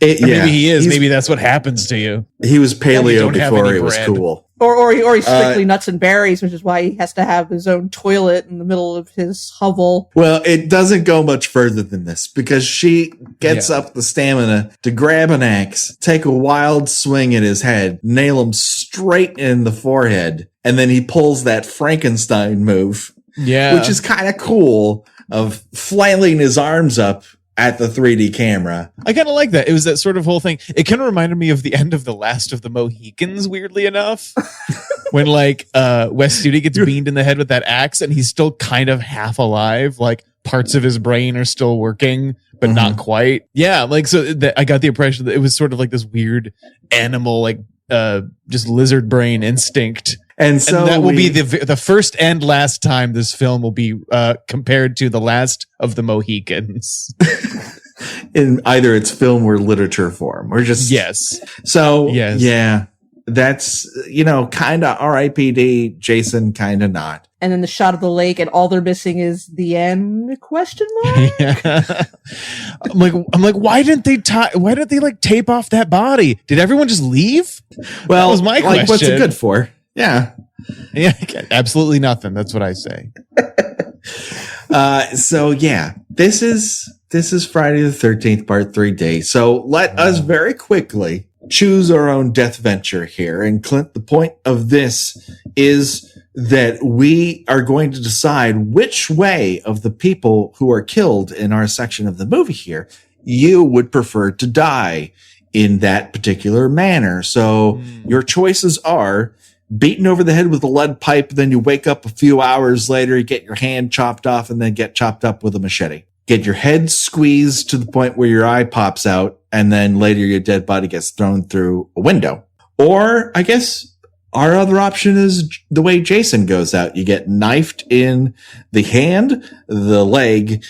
[SPEAKER 5] Maybe he is. Maybe that's what happens to you.
[SPEAKER 6] He was paleo before he was cool.
[SPEAKER 4] Or he's strictly nuts and berries, which is why he has to have his own toilet in the middle of his hovel.
[SPEAKER 6] Well, it doesn't go much further than this because she gets up the stamina to grab an axe, take a wild swing at his head, nail him straight in the forehead, and then he pulls that Frankenstein move. Yeah. Which is kind of cool, of flailing his arms up at the 3D camera.
[SPEAKER 5] I kind of like that. It was that sort of whole thing. It kind of reminded me of the end of The Last of the Mohicans, weirdly enough. When Wes Studi gets beamed in the head with that axe and he's still kind of half alive. Like parts of his brain are still working, but not quite. Yeah. I got the impression that it was sort of like this weird animal, just lizard brain instinct. And so that will be the first and last time this film will be compared to The Last of the Mohicans.
[SPEAKER 6] In either its film or literature form. Or just
[SPEAKER 5] yes.
[SPEAKER 6] So yeah. That's kind of R.I.P.D. Jason, kind of not.
[SPEAKER 4] And then the shot of the lake, and all they're missing is the end? Question mark?
[SPEAKER 5] Yeah. I'm like, why didn't they tape off that body? Did everyone just leave?
[SPEAKER 6] Well, that was my question. What's it good for? Yeah.
[SPEAKER 5] Yeah. Absolutely nothing. That's what I say.
[SPEAKER 6] So yeah, this is Friday the 13th, part 3D. So let us very quickly choose our own death venture here. And Clint, the point of this is that we are going to decide which way of the people who are killed in our section of the movie here you would prefer to die in that particular manner. So your choices are beaten over the head with a lead pipe, then you wake up a few hours later, you get your hand chopped off and then get chopped up with a machete. Get your head squeezed to the point where your eye pops out, and then later your dead body gets thrown through a window. Or, I guess, our other option is the way Jason goes out. You get knifed in the hand, the leg,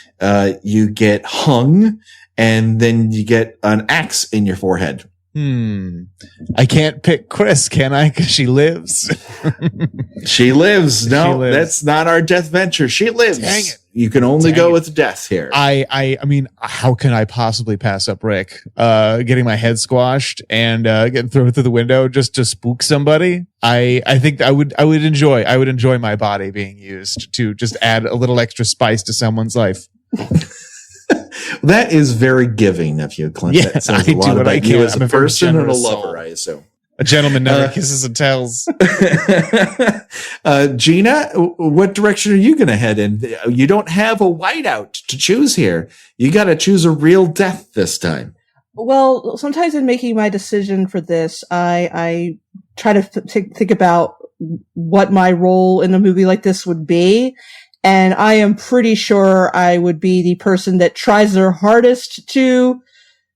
[SPEAKER 6] you get hung, and then you get an axe in your forehead.
[SPEAKER 5] I can't pick Chris, can I? Because she lives.
[SPEAKER 6] She lives. No, that's not our death venture. She lives. Dang it. You can only go with death here.
[SPEAKER 5] I mean, how can I possibly pass up Rick? Getting my head squashed and getting thrown through the window just to spook somebody. I think I would enjoy my body being used to just add a little extra spice to someone's life.
[SPEAKER 6] That is very giving of you, Clint.
[SPEAKER 5] Yeah,
[SPEAKER 6] that says a lot about you as a person and a lover, I assume.
[SPEAKER 5] A gentleman never kisses and tells.
[SPEAKER 6] Gina, what direction are you going to head in? You don't have a whiteout to choose here. You got to choose a real death this time.
[SPEAKER 4] Well, sometimes in making my decision for this, I try to think about what my role in a movie like this would be. And I am pretty sure I would be the person that tries their hardest to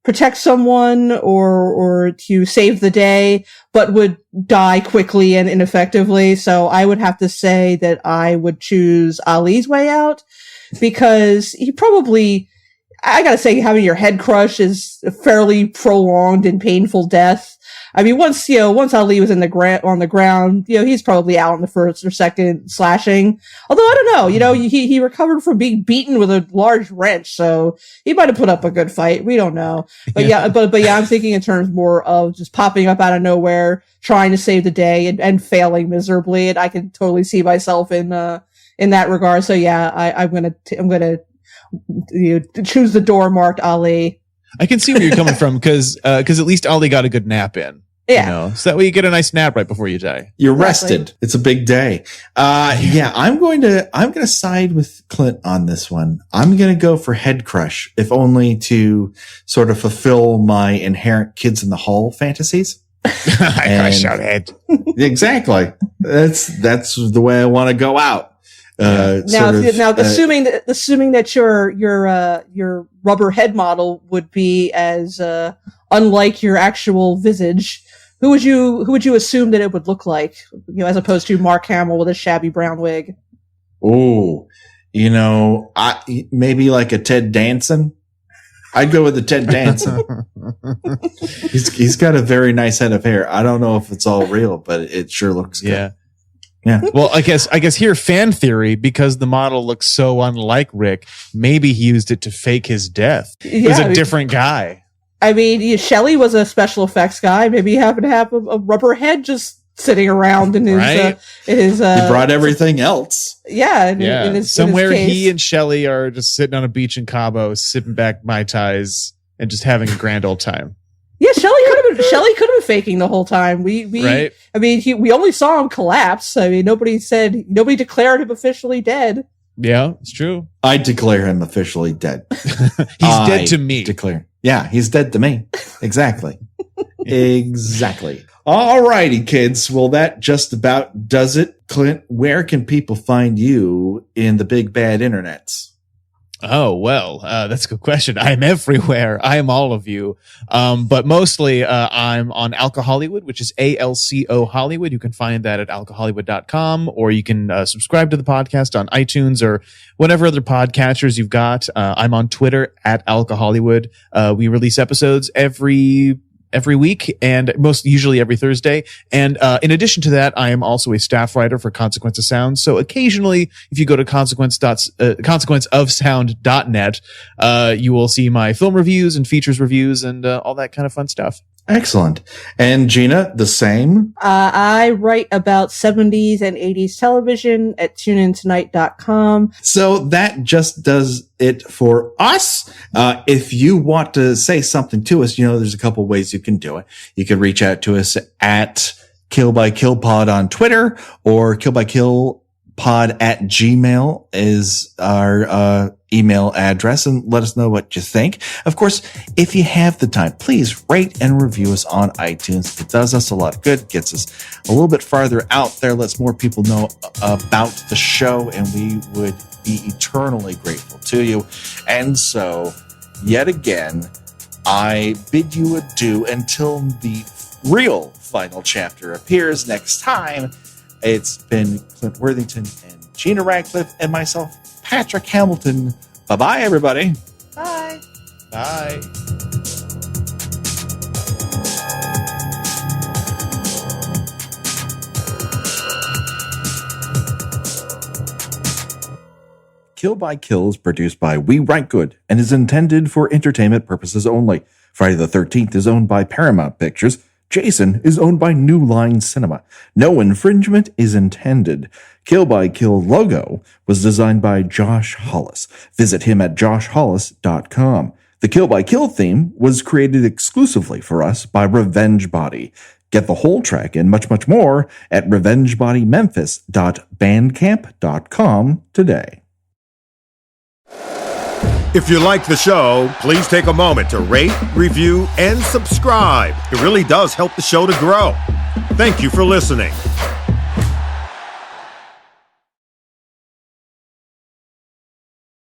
[SPEAKER 4] protect someone or to save the day, but would die quickly and ineffectively. So I would have to say that I would choose Ali's way out, because he probably, I gotta say, having your head crushed is a fairly prolonged and painful death. I mean, once Ali was on the ground, he's probably out in the first or second slashing. Although I don't know, he recovered from being beaten with a large wrench, so he might have put up a good fight. We don't know. But yeah, I'm thinking in terms more of just popping up out of nowhere, trying to save the day and failing miserably. And I can totally see myself in that regard. So yeah, I'm gonna choose the door marked Ali.
[SPEAKER 5] I can see where you're coming from, because at least Ali got a good nap in.
[SPEAKER 4] Yeah.
[SPEAKER 5] So that way you get a nice nap right before you die.
[SPEAKER 6] You're rested. It's a big day. Yeah, I'm going to side with Clint on this one. I'm going to go for head crush, if only to sort of fulfill my inherent kids in the hall fantasies.
[SPEAKER 5] I crush your head.
[SPEAKER 6] Exactly. That's the way I want to go out.
[SPEAKER 4] Assuming that your rubber head model would be as unlike your actual visage, who would you assume that it would look like, as opposed to Mark Hamill with a shabby brown wig?
[SPEAKER 6] Oh, maybe like a Ted Danson. I'd go with the Ted Danson. He's got a very nice head of hair. I don't know if it's all real, but it sure looks good. Yeah.
[SPEAKER 5] Well, I guess here, fan theory, because the model looks so unlike Rick, maybe he used it to fake his death. He was a different guy. I mean, Shelley was a special effects guy. Maybe he happened to have a rubber head just sitting around in his he
[SPEAKER 6] brought everything else.
[SPEAKER 5] Somewhere he and Shelley are just sitting on a beach in Cabo, sipping back Mai Tais and just having a grand old time.
[SPEAKER 4] Yeah, Shelley could have been faking the whole time. We only saw him collapse. I mean, nobody declared him officially dead.
[SPEAKER 5] Yeah, it's true.
[SPEAKER 6] I declare him officially dead.
[SPEAKER 5] He's dead to me.
[SPEAKER 6] Yeah, he's dead to me. Exactly. Exactly. All righty, kids. Well, that just about does it. Clint, where can people find you in the big bad internets?
[SPEAKER 5] Oh, well, that's a good question. I'm everywhere. I am all of you. But mostly, I'm on Alka Hollywood, which is ALCO Hollywood. You can find that at alkahollywood.com, or you can subscribe to the podcast on iTunes or whatever other podcatchers you've got. I'm on Twitter at Alka Hollywood. We release episodes every week, and usually every Thursday. And in addition to that, I am also a staff writer for Consequence of Sound. So occasionally, if you go to consequenceofsound.net, you will see my film reviews and features reviews and all that kind of fun stuff.
[SPEAKER 6] Excellent. And Gina, the same?
[SPEAKER 4] I write about 70s and 80s television at tuneintonight.com.
[SPEAKER 6] So that just does it for us. If you want to say something to us, there's a couple ways you can do it. You can reach out to us at Kill by Kill Pod on Twitter, or killbykillpod@gmail is our email address, and let us know what you think. Of course, if you have the time, please rate and review us on iTunes. It does us a lot of good, gets us a little bit farther out there, lets more people know about the show, and we would be eternally grateful to you. And so, yet again, I bid you adieu until the real final chapter appears next time. It's been Clint Worthington and Gina Radcliffe and myself, Patrick Hamilton. Bye-bye, everybody.
[SPEAKER 4] Bye.
[SPEAKER 5] Bye.
[SPEAKER 6] Kill by Kill is produced by We Write Good and is intended for entertainment purposes only. Friday the 13th is owned by Paramount Pictures. Jason is owned by New Line Cinema. No infringement is intended. Kill by Kill logo was designed by Josh Hollis. Visit him at joshhollis.com. The Kill by Kill theme was created exclusively for us by Revenge Body. Get the whole track and much, much more at revengebodymemphis.bandcamp.com today.
[SPEAKER 7] If you like the show, please take a moment to rate, review, and subscribe. It really does help the show to grow. Thank you for listening.